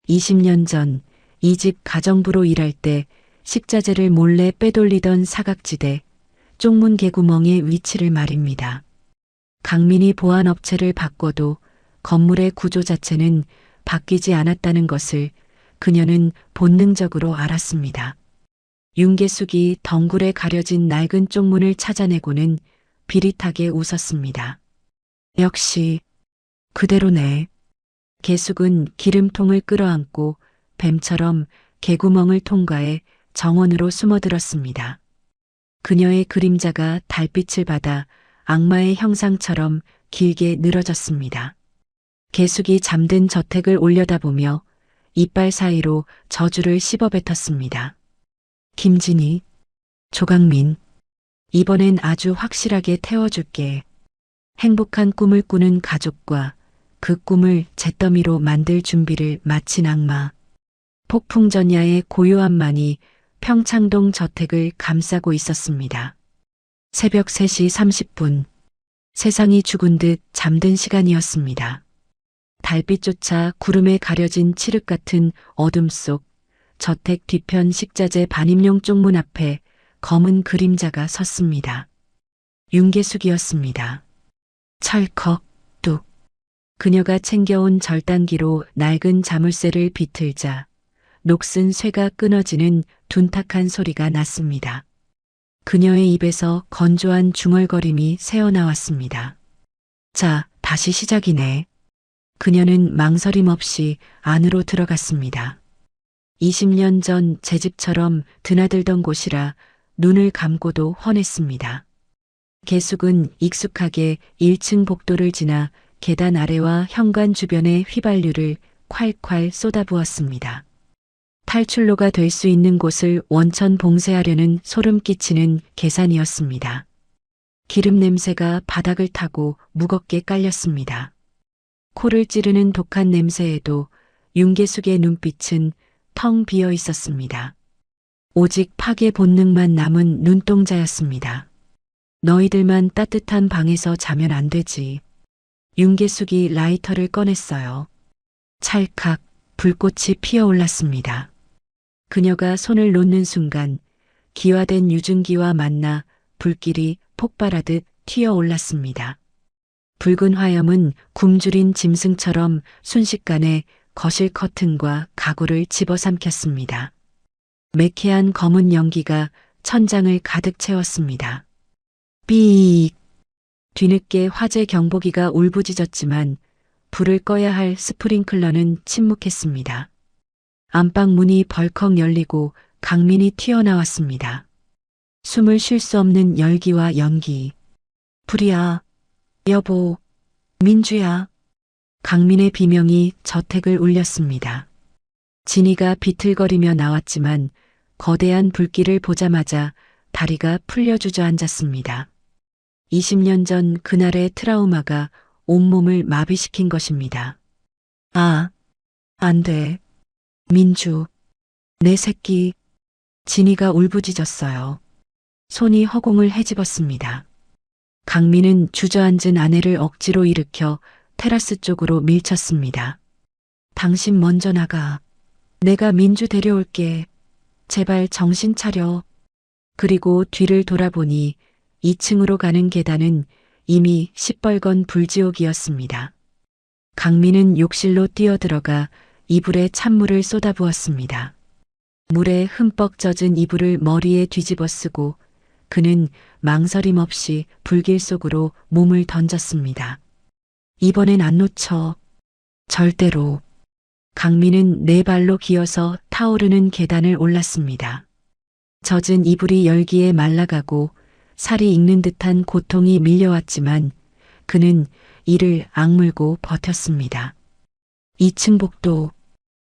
20년 전 이 집 가정부로 일할 때 식자재를 몰래 빼돌리던 사각지대, 쪽문 개구멍의 위치를 말입니다. 강민이 보안업체를 바꿔도 건물의 구조 자체는 바뀌지 않았다는 것을 그녀는 본능적으로 알았습니다. 윤계숙이 덩굴에 가려진 낡은 쪽문을 찾아내고는 비릿하게 웃었습니다. 역시 그대로네. 계숙은 기름통을 끌어안고 뱀처럼 개구멍을 통과해 정원으로 숨어들었습니다. 그녀의 그림자가 달빛을 받아 악마의 형상처럼 길게 늘어졌습니다. 계숙이 잠든 저택을 올려다보며 이빨 사이로 저주를 씹어뱉었습니다. 김진희, 조강민, 이번엔 아주 확실하게 태워줄게. 행복한 꿈을 꾸는 가족과 그 꿈을 잿더미로 만들 준비를 마친 악마. 폭풍전야의 고요함만이 평창동 저택을 감싸고 있었습니다. 새벽 3시 30분. 세상이 죽은 듯 잠든 시간이었습니다. 달빛조차 구름에 가려진 칠흑 같은 어둠 속 저택 뒤편 식자재 반입용 쪽문 앞에 검은 그림자가 섰습니다. 윤계숙이었습니다. 철컥, 그녀가 챙겨온 절단기로 낡은 자물쇠를 비틀자 녹슨 쇠가 끊어지는 둔탁한 소리가 났습니다. 그녀의 입에서 건조한 중얼거림이 새어나왔습니다. 자, 다시 시작이네. 그녀는 망설임 없이 안으로 들어갔습니다. 20년 전 제 집처럼 드나들던 곳이라 눈을 감고도 훤했습니다. 개숙은 익숙하게 1층 복도를 지나 계단 아래와 현관 주변에 휘발유를 콸콸 쏟아부었습니다. 탈출로가 될 수 있는 곳을 원천 봉쇄하려는 소름 끼치는 계산이었습니다. 기름 냄새가 바닥을 타고 무겁게 깔렸습니다. 코를 찌르는 독한 냄새에도 윤계숙의 눈빛은 텅 비어 있었습니다. 오직 파괴 본능만 남은 눈동자였습니다. 너희들만 따뜻한 방에서 자면 안 되지. 윤계숙이 라이터를 꺼냈어요. 찰칵 불꽃이 피어올랐습니다. 그녀가 손을 놓는 순간 기화된 유증기와 만나 불길이 폭발하듯 튀어올랐습니다. 붉은 화염은 굶주린 짐승처럼 순식간에 거실 커튼과 가구를 집어삼켰습니다. 매캐한 검은 연기가 천장을 가득 채웠습니다. 삐익! 뒤늦게 화재 경보기가 울부짖었지만 불을 꺼야 할 스프링클러는 침묵했습니다. 안방 문이 벌컥 열리고 강민이 튀어나왔습니다. 숨을 쉴 수 없는 열기와 연기. 불이야. 여보. 민주야. 강민의 비명이 저택을 울렸습니다. 진이가 비틀거리며 나왔지만 거대한 불길을 보자마자 다리가 풀려 주저앉았습니다. 20년 전 그날의 트라우마가 온몸을 마비시킨 것입니다. 아, 안 돼. 민주, 내 새끼. 진이가 울부짖었어요. 손이 허공을 헤집었습니다. 강민은 주저앉은 아내를 억지로 일으켜 테라스 쪽으로 밀쳤습니다. 당신 먼저 나가. 내가 민주 데려올게. 제발 정신 차려. 그리고 뒤를 돌아보니 2층으로 가는 계단은 이미 시뻘건 불지옥이었습니다. 강민은 욕실로 뛰어들어가 이불에 찬물을 쏟아부었습니다. 물에 흠뻑 젖은 이불을 머리에 뒤집어 쓰고 그는 망설임 없이 불길 속으로 몸을 던졌습니다. 이번엔 안 놓쳐. 절대로. 강민은 네 발로 기어서 타오르는 계단을 올랐습니다. 젖은 이불이 열기에 말라가고 살이 익는 듯한 고통이 밀려왔지만 그는 이를 악물고 버텼습니다. 2층 복도.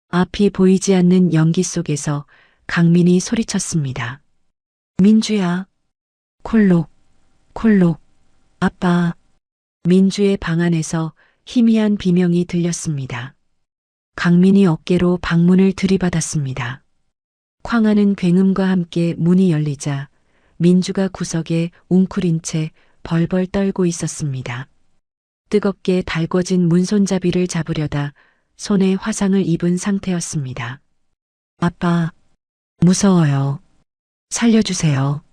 앞이 보이지 않는 연기 속에서 강민이 소리쳤습니다. 민주야. 콜록, 콜록. 아빠. 민주의 방 안에서 희미한 비명이 들렸습니다. 강민이 어깨로 방문을 들이받았습니다. 쾅하는 굉음과 함께 문이 열리자 민주가 구석에 웅크린 채 벌벌 떨고 있었습니다. 뜨겁게 달궈진 문손잡이를 잡으려다 손에 화상을 입은 상태였습니다. 아빠, 무서워요. 살려주세요.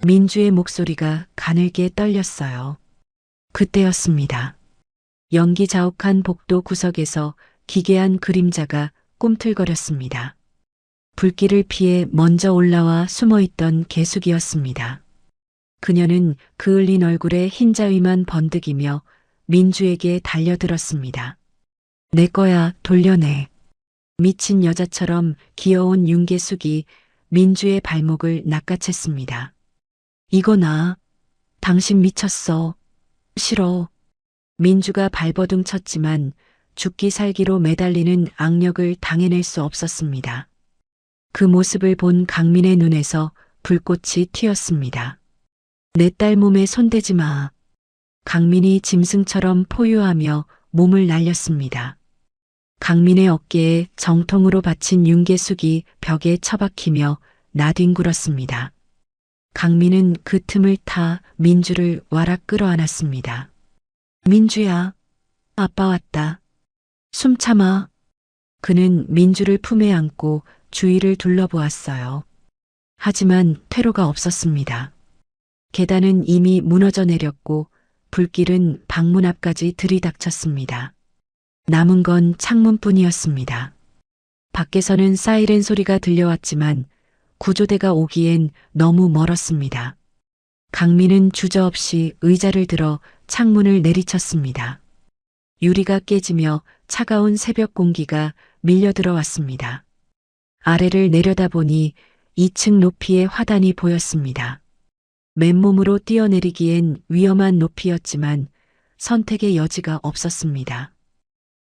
민주의 목소리가 가늘게 떨렸어요. 그때였습니다. 연기 자욱한 복도 구석에서 기괴한 그림자가 꿈틀거렸습니다. 불길을 피해 먼저 올라와 숨어있던 개숙이었습니다. 그녀는 그을린 얼굴에 흰자위만 번득이며 민주에게 달려들었습니다. 내 거야, 돌려내. 미친 여자처럼 귀여운 윤계숙이 민주의 발목을 낚아챘습니다. 이거 나. 당신 미쳤어. 싫어. 민주가 발버둥 쳤지만 죽기 살기로 매달리는 악력을 당해낼 수 없었습니다. 그 모습을 본 강민의 눈에서 불꽃이 튀었습니다. 내 딸 몸에 손대지 마. 강민이 짐승처럼 포효하며 몸을 날렸습니다. 강민의 어깨에 정통으로 받친 윤계숙이 벽에 처박히며 나뒹굴었습니다. 강민은 그 틈을 타 민주를 와락 끌어안았습니다. 민주야, 아빠 왔다. 숨 참아. 그는 민주를 품에 안고 주위를 둘러보았어요. 하지만 퇴로가 없었습니다. 계단은 이미 무너져 내렸고 불길은 방문 앞까지 들이닥쳤습니다. 남은 건 창문뿐이었습니다. 밖에서는 사이렌 소리가 들려왔지만 구조대가 오기엔 너무 멀었습니다. 강민은 주저없이 의자를 들어 창문을 내리쳤습니다. 유리가 깨지며 차가운 새벽 공기가 밀려 들어왔습니다. 아래를 내려다보니 2층 높이의 화단이 보였습니다. 맨몸으로 뛰어내리기엔 위험한 높이였지만 선택의 여지가 없었습니다.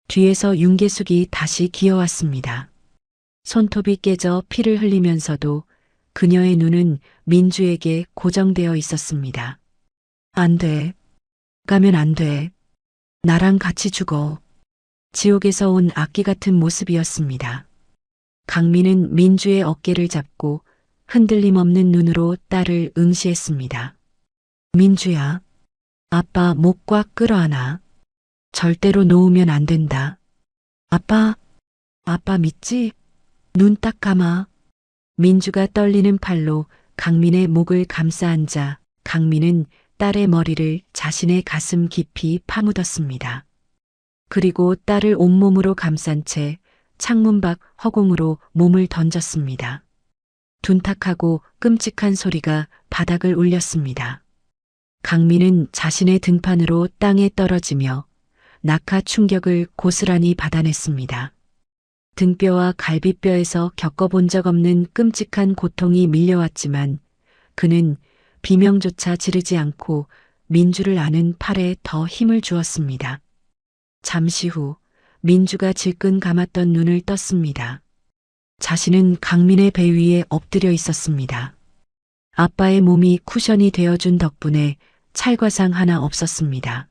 뒤에서 윤계숙이 다시 기어왔습니다. 손톱이 깨져 피를 흘리면서도 그녀의 눈은 민주에게 고정되어 있었습니다. 안 돼. 가면 안 돼. 나랑 같이 죽어. 지옥에서 온 악기 같은 모습이었습니다. 강민은 민주의 어깨를 잡고 흔들림 없는 눈으로 딸을 응시했습니다. 민주야, 아빠 목 꽉 끌어안아. 절대로 놓으면 안 된다. 아빠 믿지? 눈 딱 감아. 민주가 떨리는 팔로 강민의 목을 감싸 앉아 강민은 딸의 머리를 자신의 가슴 깊이 파묻었습니다. 그리고 딸을 온몸으로 감싼 채 창문 밖 허공으로 몸을 던졌습니다. 둔탁하고 끔찍한 소리가 바닥을 울렸습니다. 강민은 자신의 등판으로 땅에 떨어지며 낙하 충격을 고스란히 받아냈습니다. 등뼈와 갈비뼈에서 겪어본 적 없는 끔찍한 고통이 밀려왔지만 그는 비명조차 지르지 않고 민주를 안은 팔에 더 힘을 주었습니다. 잠시 후 민주가 질끈 감았던 눈을 떴습니다. 자신은 강민의 배 위에 엎드려 있었습니다. 아빠의 몸이 쿠션이 되어준 덕분에 찰과상 하나 없었습니다.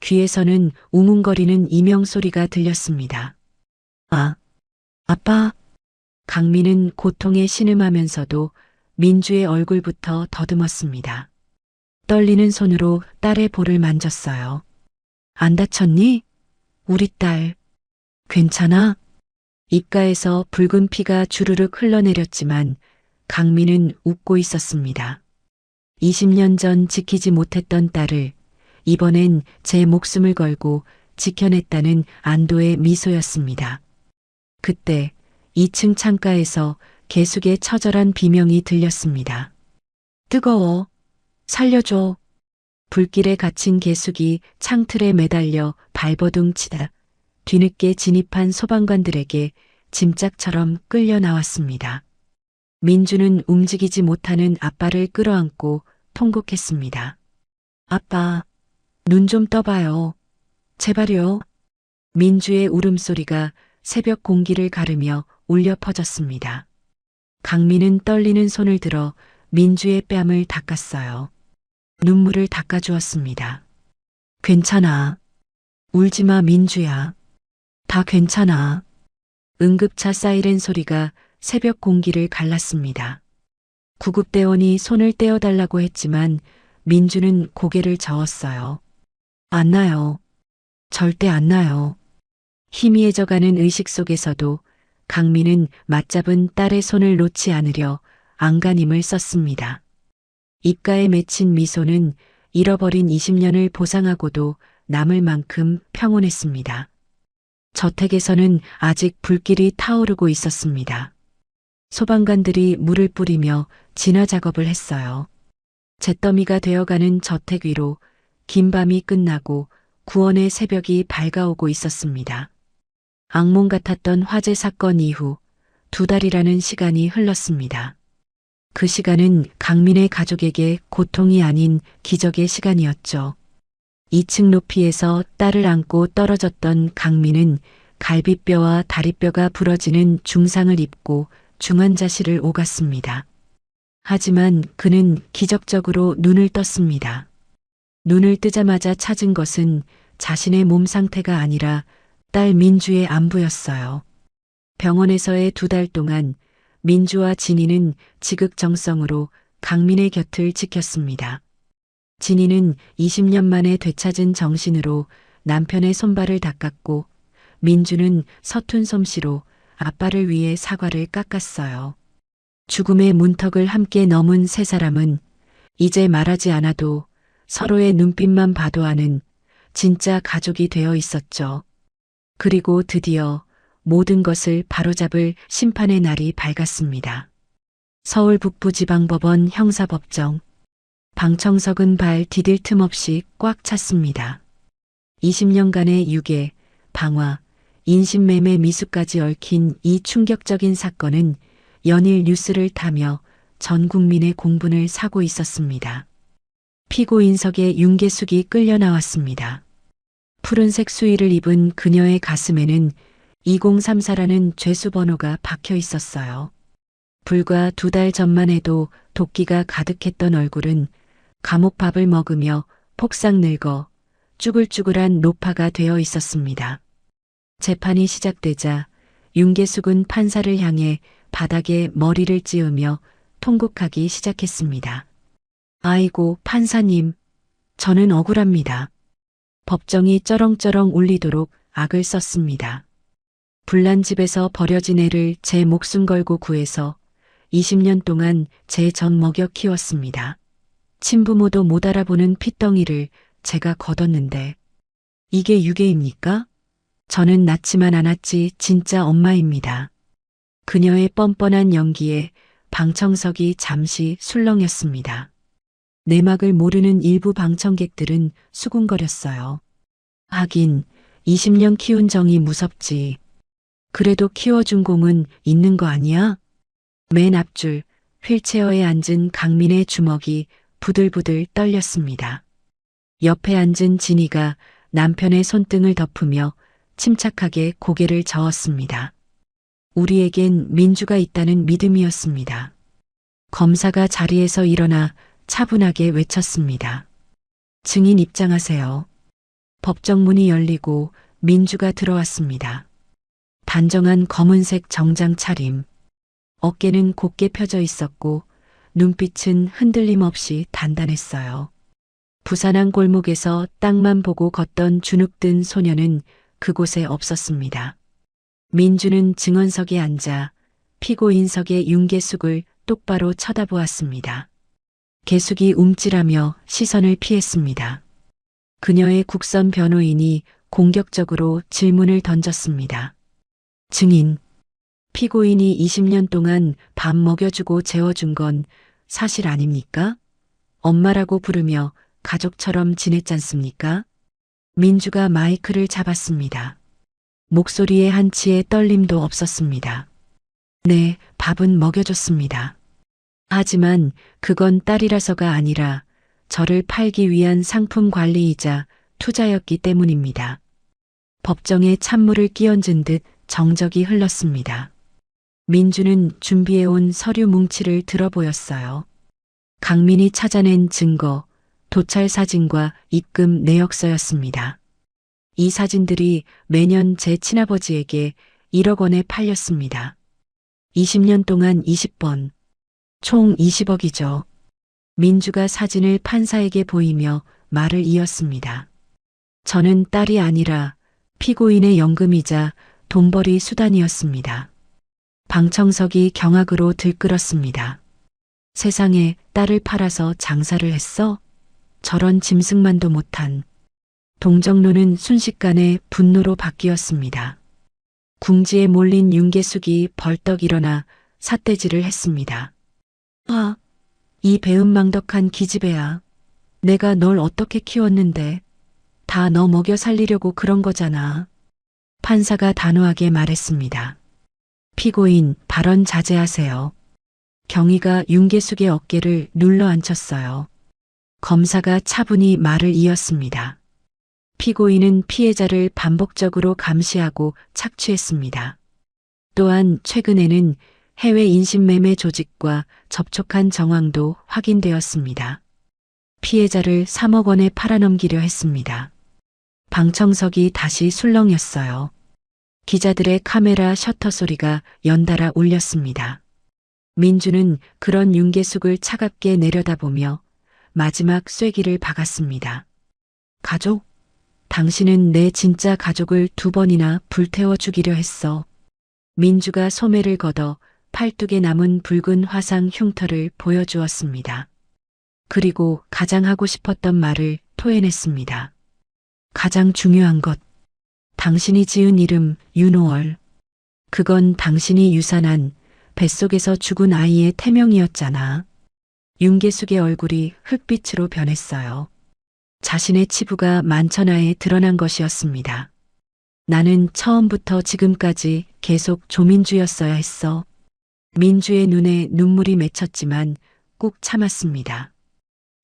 귀에서는 웅웅거리는 이명 소리가 들렸습니다. 아빠. 강민은 고통에 신음하면서도 민주의 얼굴부터 더듬었습니다. 떨리는 손으로 딸의 볼을 만졌어요. 안 다쳤니? 우리 딸. 괜찮아? 입가에서 붉은 피가 주르륵 흘러내렸지만 강민은 웃고 있었습니다. 20년 전 지키지 못했던 딸을 이번엔 제 목숨을 걸고 지켜냈다는 안도의 미소였습니다. 그때 2층 창가에서 계숙의 처절한 비명이 들렸습니다. 뜨거워. 살려줘. 불길에 갇힌 계숙이 창틀에 매달려 발버둥 치다 뒤늦게 진입한 소방관들에게 짐짝처럼 끌려 나왔습니다. 민주는 움직이지 못하는 아빠를 끌어안고 통곡했습니다. 아빠, 눈 좀 떠봐요. 제발요. 민주의 울음소리가 새벽 공기를 가르며 울려 퍼졌습니다. 강민은 떨리는 손을 들어 민주의 뺨을 닦았어요. 눈물을 닦아주었습니다. 괜찮아. 울지마 민주야. 다 괜찮아. 응급차 사이렌 소리가 새벽 공기를 갈랐습니다. 구급대원이 손을 떼어달라고 했지만 민주는 고개를 저었어요. 안 나요. 절대 안 나요. 희미해져가는 의식 속에서도 강민은 맞잡은 딸의 손을 놓지 않으려 안간힘을 썼습니다. 입가에 맺힌 미소는 잃어버린 20년을 보상하고도 남을 만큼 평온했습니다. 저택에서는 아직 불길이 타오르고 있었습니다. 소방관들이 물을 뿌리며 진화 작업을 했어요. 잿더미가 되어가는 저택 위로 긴 밤이 끝나고 구원의 새벽이 밝아오고 있었습니다. 악몽 같았던 화재 사건 이후 2달이라는 시간이 흘렀습니다. 그 시간은 강민의 가족에게 고통이 아닌 기적의 시간이었죠. 2층 높이에서 딸을 안고 떨어졌던 강민은 갈비뼈와 다리뼈가 부러지는 중상을 입고 중환자실을 오갔습니다. 하지만 그는 기적적으로 눈을 떴습니다. 눈을 뜨자마자 찾은 것은 자신의 몸 상태가 아니라 딸 민주의 안부였어요. 병원에서의 2달 동안 민주와 진이는 지극정성으로 강민의 곁을 지켰습니다. 진이는 20년 만에 되찾은 정신으로 남편의 손발을 닦았고 민주는 서툰 솜씨로 아빠를 위해 사과를 깎았어요. 죽음의 문턱을 함께 넘은 세 사람은 이제 말하지 않아도 서로의 눈빛만 봐도 아는 진짜 가족이 되어 있었죠. 그리고 드디어 모든 것을 바로잡을 심판의 날이 밝았습니다. 서울 북부지방법원 형사법정. 방청석은 발 디딜 틈 없이 꽉 찼습니다. 20년간의 유괴, 방화, 인신매매 미수까지 얽힌 이 충격적인 사건은 연일 뉴스를 타며 전 국민의 공분을 사고 있었습니다. 피고인석에 윤계숙이 끌려 나왔습니다. 푸른색 수의를 입은 그녀의 가슴에는 2034라는 죄수 번호가 박혀 있었어요. 불과 2달 전만 해도 도끼가 가득했던 얼굴은 감옥밥을 먹으며 폭삭 늙어 쭈글쭈글한 노파가 되어 있었습니다. 재판이 시작되자 윤계숙은 판사를 향해 바닥에 머리를 찌으며 통곡하기 시작했습니다. 아이고, 판사님, 저는 억울합니다. 법정이 쩌렁쩌렁 울리도록 악을 썼습니다. 불난 집에서 버려진 애를 제 목숨 걸고 구해서 20년 동안 제 젖 먹여 키웠습니다. 친부모도 못 알아보는 핏덩이를 제가 거뒀는데 이게 유괴입니까? 저는 낳지만 않았지 진짜 엄마입니다. 그녀의 뻔뻔한 연기에 방청석이 잠시 술렁였습니다. 내막을 모르는 일부 방청객들은 수군거렸어요. 하긴 20년 키운 정이 무섭지. 그래도 키워준 공은 있는 거 아니야? 맨 앞줄 휠체어에 앉은 강민의 주먹이 부들부들 떨렸습니다. 옆에 앉은 진이가 남편의 손등을 덮으며 침착하게 고개를 저었습니다. 우리에겐 민주가 있다는 믿음이었습니다. 검사가 자리에서 일어나 차분하게 외쳤습니다. 증인 입장하세요. 법정 문이 열리고 민주가 들어왔습니다. 단정한 검은색 정장 차림. 어깨는 곧게 펴져 있었고 눈빛은 흔들림 없이 단단했어요. 부산항 골목에서 땅만 보고 걷던 주눅든 소녀는 그곳에 없었습니다. 민주는 증언석에 앉아 피고인석의 윤계숙을 똑바로 쳐다보았습니다. 계숙이 움찔하며 시선을 피했습니다. 그녀의 국선 변호인이 공격적으로 질문을 던졌습니다. 증인, 피고인이 20년 동안 밥 먹여주고 재워준 건 사실 아닙니까? 엄마라고 부르며 가족처럼 지냈잖습니까? 민주가 마이크를 잡았습니다. 목소리에 한치의 떨림도 없었습니다. 네, 밥은 먹여줬습니다. 하지만 그건 딸이라서가 아니라 저를 팔기 위한 상품 관리이자 투자였기 때문입니다. 법정에 찬물을 끼얹은 듯 정적이 흘렀습니다. 민주는 준비해온 서류 뭉치를 들어보였어요. 강민이 찾아낸 증거, 도찰 사진과 입금 내역서였습니다. 이 사진들이 매년 제 친아버지에게 1억 원에 팔렸습니다. 20년 동안 20번, 총 20억이죠. 민주가 사진을 판사에게 보이며 말을 이었습니다. 저는 딸이 아니라 피고인의 연금이자 돈벌이 수단이었습니다. 방청석이 경악으로 들끓었습니다. 세상에 딸을 팔아서 장사를 했어? 저런 짐승만도 못한. 동정로는 순식간에 분노로 바뀌었습니다. 궁지에 몰린 윤계숙이 벌떡 일어나 삿대질을 했습니다. 아, 이 배은망덕한 기집애야. 내가 널 어떻게 키웠는데. 다 너 먹여 살리려고 그런 거잖아. 판사가 단호하게 말했습니다. 피고인, 발언 자제하세요. 경위가 윤계숙의 어깨를 눌러 앉혔어요. 검사가 차분히 말을 이었습니다. 피고인은 피해자를 반복적으로 감시하고 착취했습니다. 또한 최근에는 해외 인신매매 조직과 접촉한 정황도 확인되었습니다. 피해자를 3억 원에 팔아넘기려 했습니다. 방청석이 다시 술렁였어요. 기자들의 카메라 셔터 소리가 연달아 울렸습니다. 민주는 그런 윤계숙을 차갑게 내려다보며 마지막 쐐기를 박았습니다. 가족? 당신은 내 진짜 가족을 2번이나 불태워 죽이려 했어. 민주가 소매를 걷어 팔뚝에 남은 붉은 화상 흉터를 보여주었습니다. 그리고 가장 하고 싶었던 말을 토해냈습니다. 가장 중요한 것. 당신이 지은 이름 윤호월. 그건 당신이 유산한 뱃속에서 죽은 아이의 태명이었잖아. 윤계숙의 얼굴이 흙빛으로 변했어요. 자신의 치부가 만천하에 드러난 것이었습니다. 나는 처음부터 지금까지 계속 조민주였어야 했어. 민주의 눈에 눈물이 맺혔지만 꾹 참았습니다.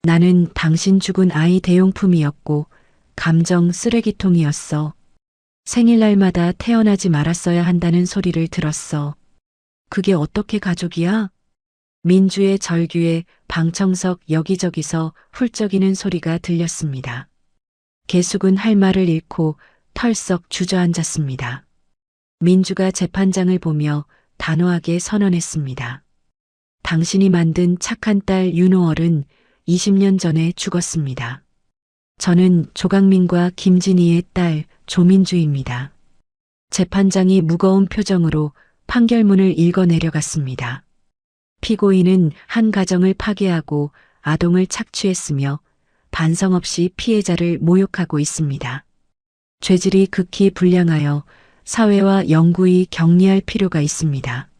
나는 당신 죽은 아이 대용품이었고 감정 쓰레기통이었어. 생일날마다 태어나지 말았어야 한다는 소리를 들었어. 그게 어떻게 가족이야? 민주의 절규에 방청석 여기저기서 훌쩍이는 소리가 들렸습니다. 계숙은 할 말을 잃고 털썩 주저앉았습니다. 민주가 재판장을 보며 단호하게 선언했습니다. 당신이 만든 착한 딸 윤호월은 20년 전에 죽었습니다. 저는 조강민과 김진희의 딸 조민주입니다. 재판장이 무거운 표정으로 판결문을 읽어 내려갔습니다. 피고인은 한 가정을 파괴하고 아동을 착취했으며 반성 없이 피해자를 모욕하고 있습니다. 죄질이 극히 불량하여 사회와 영구히 격리할 필요가 있습니다.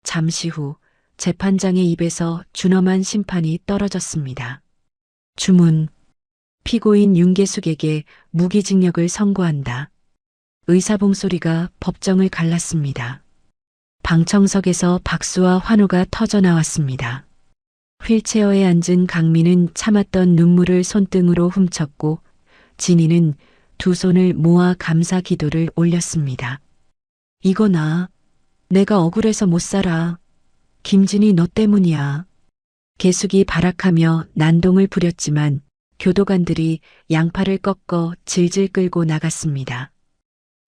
잠시 후 재판장의 입에서 준엄한 심판이 떨어졌습니다. 주문. 피고인 윤계숙에게 무기징역을 선고한다. 의사봉 소리가 법정을 갈랐습니다. 방청석에서 박수와 환호가 터져 나왔습니다. 휠체어에 앉은 강민은 참았던 눈물을 손등으로 훔쳤고 진희는 두 손을 모아 감사 기도를 올렸습니다. 이거 내가 억울해서 못 살아. 김진희 너 때문이야. 계숙이 발악하며 난동을 부렸지만 교도관들이 양팔을 꺾어 질질 끌고 나갔습니다.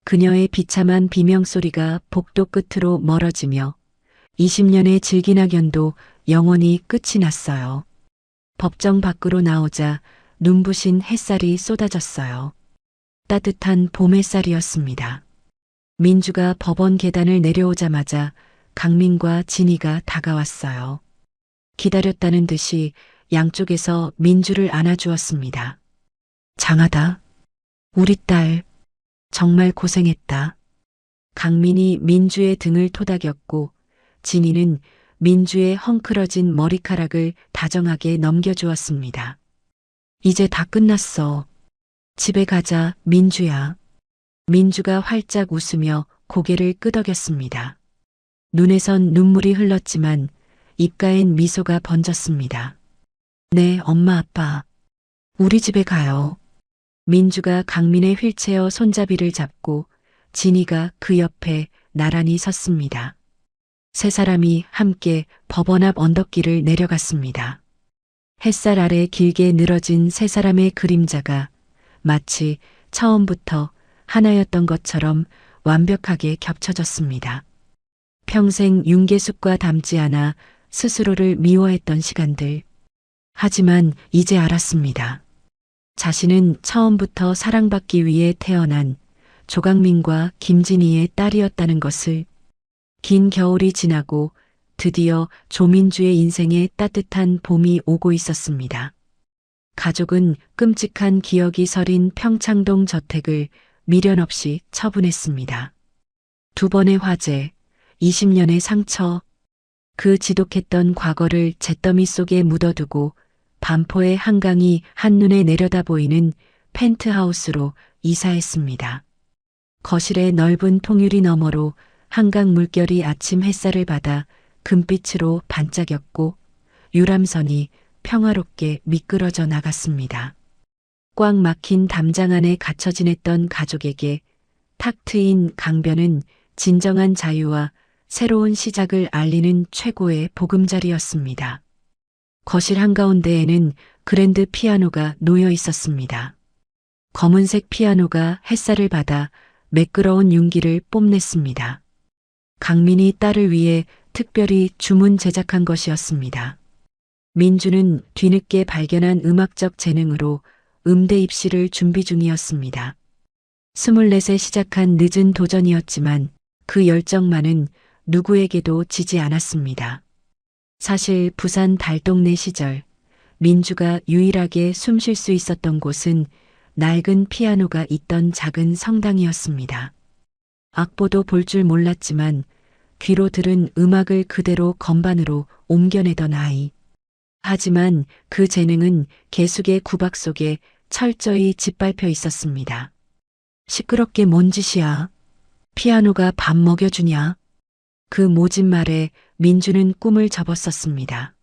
그녀의 비참한 비명소리가 복도 끝으로 멀어지며 20년의 질기나견도 영원히 끝이 났어요. 법정 밖으로 나오자 눈부신 햇살이 쏟아졌어요. 따뜻한 봄 햇살이었습니다. 민주가 법원 계단을 내려오자마자 강민과 진희가 다가왔어요. 기다렸다는 듯이 양쪽에서 민주를 안아주었습니다. 장하다. 우리 딸. 정말 고생했다. 강민이 민주의 등을 토닥였고 진희는 민주의 헝클어진 머리카락을 다정하게 넘겨주었습니다. 이제 다 끝났어. 집에 가자, 민주야. 민주가 활짝 웃으며 고개를 끄덕였습니다. 눈에선 눈물이 흘렀지만 입가엔 미소가 번졌습니다. 네, 엄마, 아빠. 우리 집에 가요. 민주가 강민의 휠체어 손잡이를 잡고 진희가 그 옆에 나란히 섰습니다. 세 사람이 함께 법원 앞 언덕길을 내려갔습니다. 햇살 아래 길게 늘어진 세 사람의 그림자가 마치 처음부터 하나였던 것처럼 완벽하게 겹쳐졌습니다. 평생 윤계숙과 닮지 않아 스스로를 미워했던 시간들. 하지만 이제 알았습니다. 자신은 처음부터 사랑받기 위해 태어난 조강민과 김진희의 딸이었다는 것을. 긴 겨울이 지나고 드디어 조민주의 인생에 따뜻한 봄이 오고 있었습니다. 가족은 끔찍한 기억이 서린 평창동 저택을 미련 없이 처분했습니다. 두 번의 화재, 20년의 상처, 그 지독했던 과거를 잿더미 속에 묻어두고 반포의 한강이 한눈에 내려다 보이는 펜트하우스로 이사했습니다. 거실의 넓은 통유리 너머로 한강 물결이 아침 햇살을 받아 금빛으로 반짝였고 유람선이 평화롭게 미끄러져 나갔습니다. 꽉 막힌 담장 안에 갇혀 지냈던 가족에게 탁 트인 강변은 진정한 자유와 새로운 시작을 알리는 최고의 보금자리였습니다. 거실 한가운데에는 그랜드 피아노가 놓여 있었습니다. 검은색 피아노가 햇살을 받아 매끄러운 윤기를 뽐냈습니다. 강민이 딸을 위해 특별히 주문 제작한 것이었습니다. 민주는 뒤늦게 발견한 음악적 재능으로 음대 입시를 준비 중이었습니다. 24세 시작한 늦은 도전이었지만 그 열정만은 누구에게도 지지 않았습니다. 사실 부산 달동네 시절 민주가 유일하게 숨 쉴 수 있었던 곳은 낡은 피아노가 있던 작은 성당이었습니다. 악보도 볼 줄 몰랐지만 귀로 들은 음악을 그대로 건반으로 옮겨내던 아이. 하지만 그 재능은 계숙의 구박 속에 철저히 짓밟혀 있었습니다. 시끄럽게 뭔 짓이야? 피아노가 밥 먹여주냐? 그 모진 말에 민주는 꿈을 접었었습니다.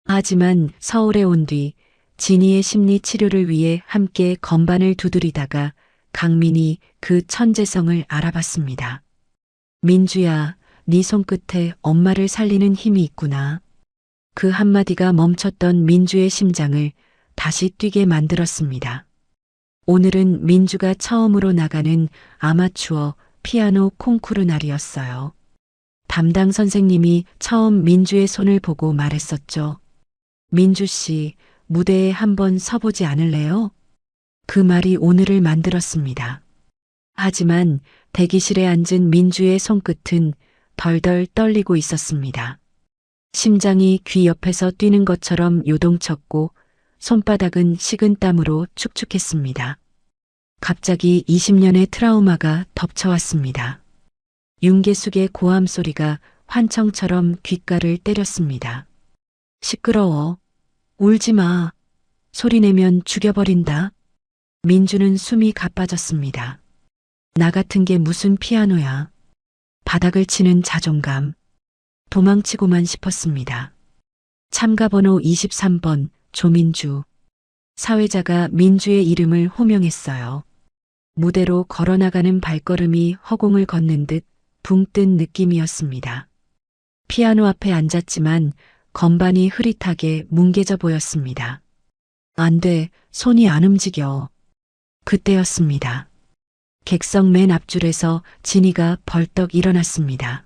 하지만 서울에 온 뒤 진이의 심리 치료를 위해 함께 건반을 두드리다가 강민이 그 천재성을 알아봤습니다. 민주야, 네 손끝에 엄마를 살리는 힘이 있구나. 그 한마디가 멈췄던 민주의 심장을 다시 뛰게 만들었습니다. 오늘은 민주가 처음으로 나가는 아마추어 피아노 콩쿠르 날이었어요. 담당 선생님이 처음 민주의 손을 보고 말했었죠. 민주 씨, 무대에 한번 서보지 않을래요? 그 말이 오늘을 만들었습니다. 하지만 대기실에 앉은 민주의 손끝은 덜덜 떨리고 있었습니다. 심장이 귀 옆에서 뛰는 것처럼 요동쳤고 손바닥은 식은 땀으로 축축했습니다. 갑자기 20년의 트라우마가 덮쳐왔습니다. 윤계숙의 고함 소리가 환청처럼 귓가를 때렸습니다. 시끄러워. 울지 마. 소리내면 죽여버린다. 민주는 숨이 가빠졌습니다. 나 같은 게 무슨 피아노야. 바닥을 치는 자존감. 도망치고만 싶었습니다. 참가번호 23번 조민주. 사회자가 민주의 이름을 호명했어요. 무대로 걸어나가는 발걸음이 허공을 걷는 듯 붕 뜬 느낌이었습니다. 피아노 앞에 앉았지만 건반이 흐릿하게 뭉개져 보였습니다. 안 돼, 손이 안 움직여. 그때였습니다. 객석 맨 앞줄에서 진이가 벌떡 일어났습니다.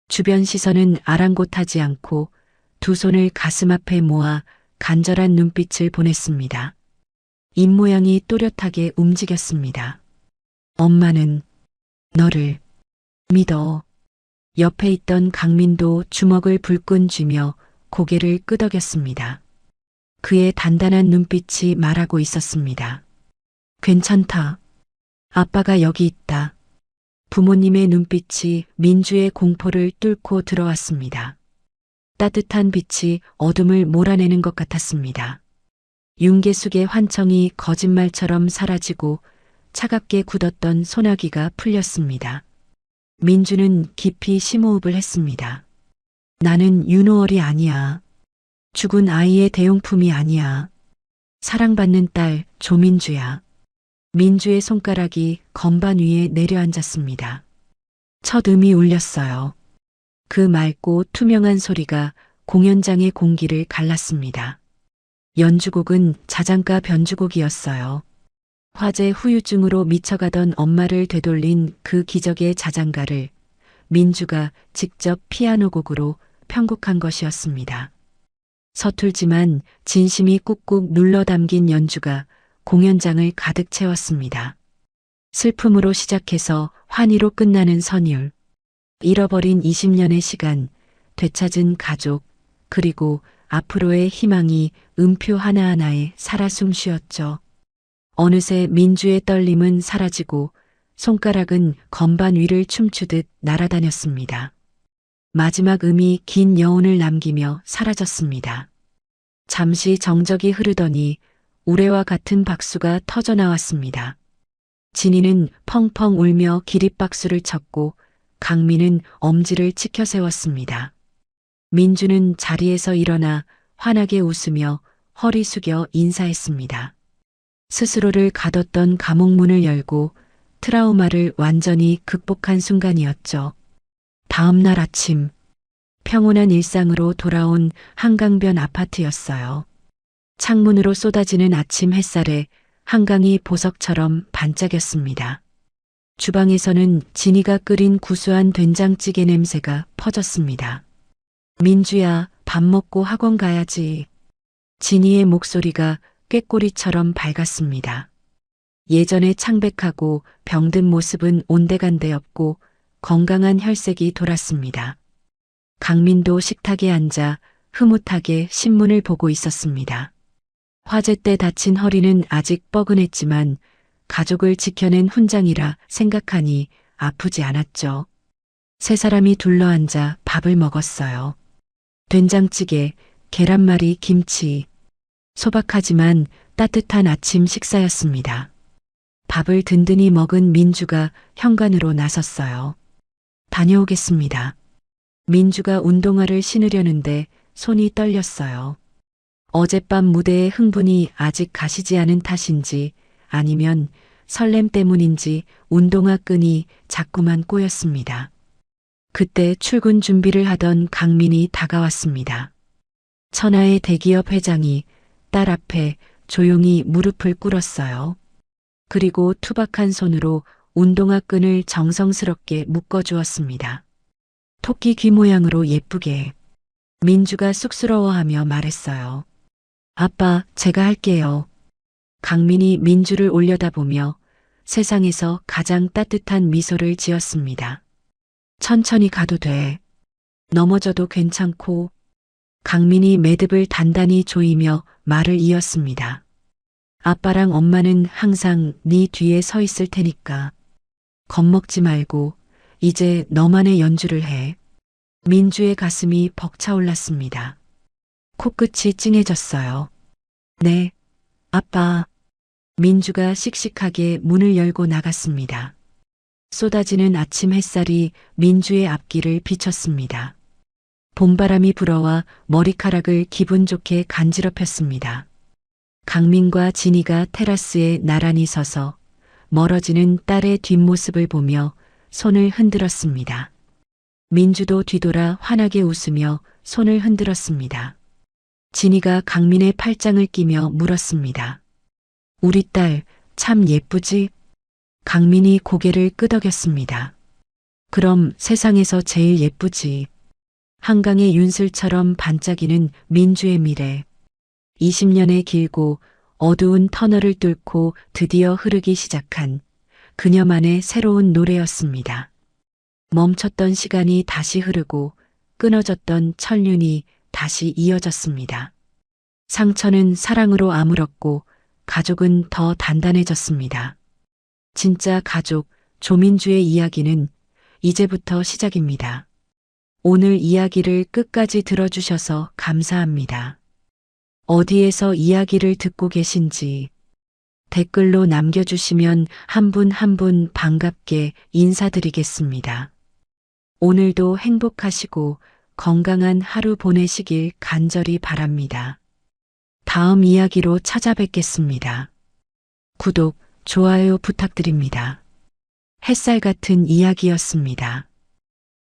주변 시선은 아랑곳하지 않고 두 손을 가슴 앞에 모아 간절한 눈빛을 보냈습니다. 입모양이 또렷하게 움직였습니다. 엄마는 너를 믿어. 옆에 있던 강민도 주먹을 불끈 쥐며 고개를 끄덕였습니다. 그의 단단한 눈빛이 말하고 있었습니다. 괜찮다. 아빠가 여기 있다. 부모님의 눈빛이 민주의 공포를 뚫고 들어왔습니다. 따뜻한 빛이 어둠을 몰아내는 것 같았습니다. 윤계숙의 환청이 거짓말처럼 사라지고 차갑게 굳었던 소나기가 풀렸습니다. 민주는 깊이 심호흡을 했습니다. 나는 윤호월이 아니야. 죽은 아이의 대용품이 아니야. 사랑받는 딸 조민주야. 민주의 손가락이 건반 위에 내려앉았습니다. 첫 음이 울렸어요. 그 맑고 투명한 소리가 공연장의 공기를 갈랐습니다. 연주곡은 자장가 변주곡이었어요. 화재 후유증으로 미쳐가던 엄마를 되돌린 그 기적의 자장가를 민주가 직접 피아노 곡으로 편곡한 것이었습니다. 서툴지만 진심이 꾹꾹 눌러 담긴 연주가 공연장을 가득 채웠습니다. 슬픔으로 시작해서 환희로 끝나는 선율. 잃어버린 20년의 시간, 되찾은 가족, 그리고 앞으로의 희망이 음표 하나하나에 살아 숨쉬었죠. 어느새 민주의 떨림은 사라지고 손가락은 건반 위를 춤추듯 날아다녔습니다. 마지막 음이 긴 여운을 남기며 사라졌습니다. 잠시 정적이 흐르더니 우레와 같은 박수가 터져나왔습니다. 진이는 펑펑 울며 기립박수를 쳤고 강민은 엄지를 치켜 세웠습니다. 민주는 자리에서 일어나 환하게 웃으며 허리 숙여 인사했습니다. 스스로를 가뒀던 감옥문을 열고 트라우마를 완전히 극복한 순간이었죠. 다음 날 아침, 평온한 일상으로 돌아온 한강변 아파트였어요. 창문으로 쏟아지는 아침 햇살에 한강이 보석처럼 반짝였습니다. 주방에서는 진이가 끓인 구수한 된장찌개 냄새가 퍼졌습니다. 민주야, 밥 먹고 학원 가야지. 진이의 목소리가 꾀꼬리처럼 밝았습니다. 예전의 창백하고 병든 모습은 온데간데 없고 건강한 혈색이 돌았습니다. 강민도 식탁에 앉아 흐뭇하게 신문을 보고 있었습니다. 화재 때 다친 허리는 아직 뻐근했지만 가족을 지켜낸 훈장이라 생각하니 아프지 않았죠. 세 사람이 둘러앉아 밥을 먹었어요. 된장찌개, 계란말이, 김치. 소박하지만 따뜻한 아침 식사였습니다. 밥을 든든히 먹은 민주가 현관으로 나섰어요. 다녀오겠습니다. 민주가 운동화를 신으려는데 손이 떨렸어요. 어젯밤 무대의 흥분이 아직 가시지 않은 탓인지 아니면 설렘 때문인지 운동화 끈이 자꾸만 꼬였습니다. 그때 출근 준비를 하던 강민이 다가왔습니다. 천하의 대기업 회장이 딸 앞에 조용히 무릎을 꿇었어요. 그리고 투박한 손으로 운동화 끈을 정성스럽게 묶어주었습니다. 토끼 귀 모양으로 예쁘게. 민주가 쑥스러워하며 말했어요. 아빠, 제가 할게요. 강민이 민주를 올려다보며 세상에서 가장 따뜻한 미소를 지었습니다. 천천히 가도 돼. 넘어져도 괜찮고. 강민이 매듭을 단단히 조이며 말을 이었습니다. 아빠랑 엄마는 항상 네 뒤에 서 있을 테니까. 겁먹지 말고 이제 너만의 연주를 해. 민주의 가슴이 벅차올랐습니다. 코끝이 찡해졌어요. 네, 아빠. 민주가 씩씩하게 문을 열고 나갔습니다. 쏟아지는 아침 햇살이 민주의 앞길을 비췄습니다. 봄바람이 불어와 머리카락을 기분 좋게 간지럽혔습니다. 강민과 진이가 테라스에 나란히 서서 멀어지는 딸의 뒷모습을 보며 손을 흔들었습니다. 민주도 뒤돌아 환하게 웃으며 손을 흔들었습니다. 진이가 강민의 팔짱을 끼며 물었습니다. 우리 딸 참 예쁘지? 강민이 고개를 끄덕였습니다. 그럼 세상에서 제일 예쁘지. 한강의 윤슬처럼 반짝이는 민주의 미래. 20년의 길고 어두운 터널을 뚫고 드디어 흐르기 시작한 그녀만의 새로운 노래였습니다. 멈췄던 시간이 다시 흐르고 끊어졌던 천륜이 다시 이어졌습니다. 상처는 사랑으로 아물었고 가족은 더 단단해졌습니다. 진짜 가족 조민주의 이야기는 이제부터 시작입니다. 오늘 이야기를 끝까지 들어주셔서 감사합니다. 어디에서 이야기를 듣고 계신지 댓글로 남겨주시면 한 분 한 분 반갑게 인사드리겠습니다. 오늘도 행복하시고 건강한 하루 보내시길 간절히 바랍니다. 다음 이야기로 찾아뵙겠습니다. 구독, 좋아요 부탁드립니다. 햇살 같은 이야기였습니다.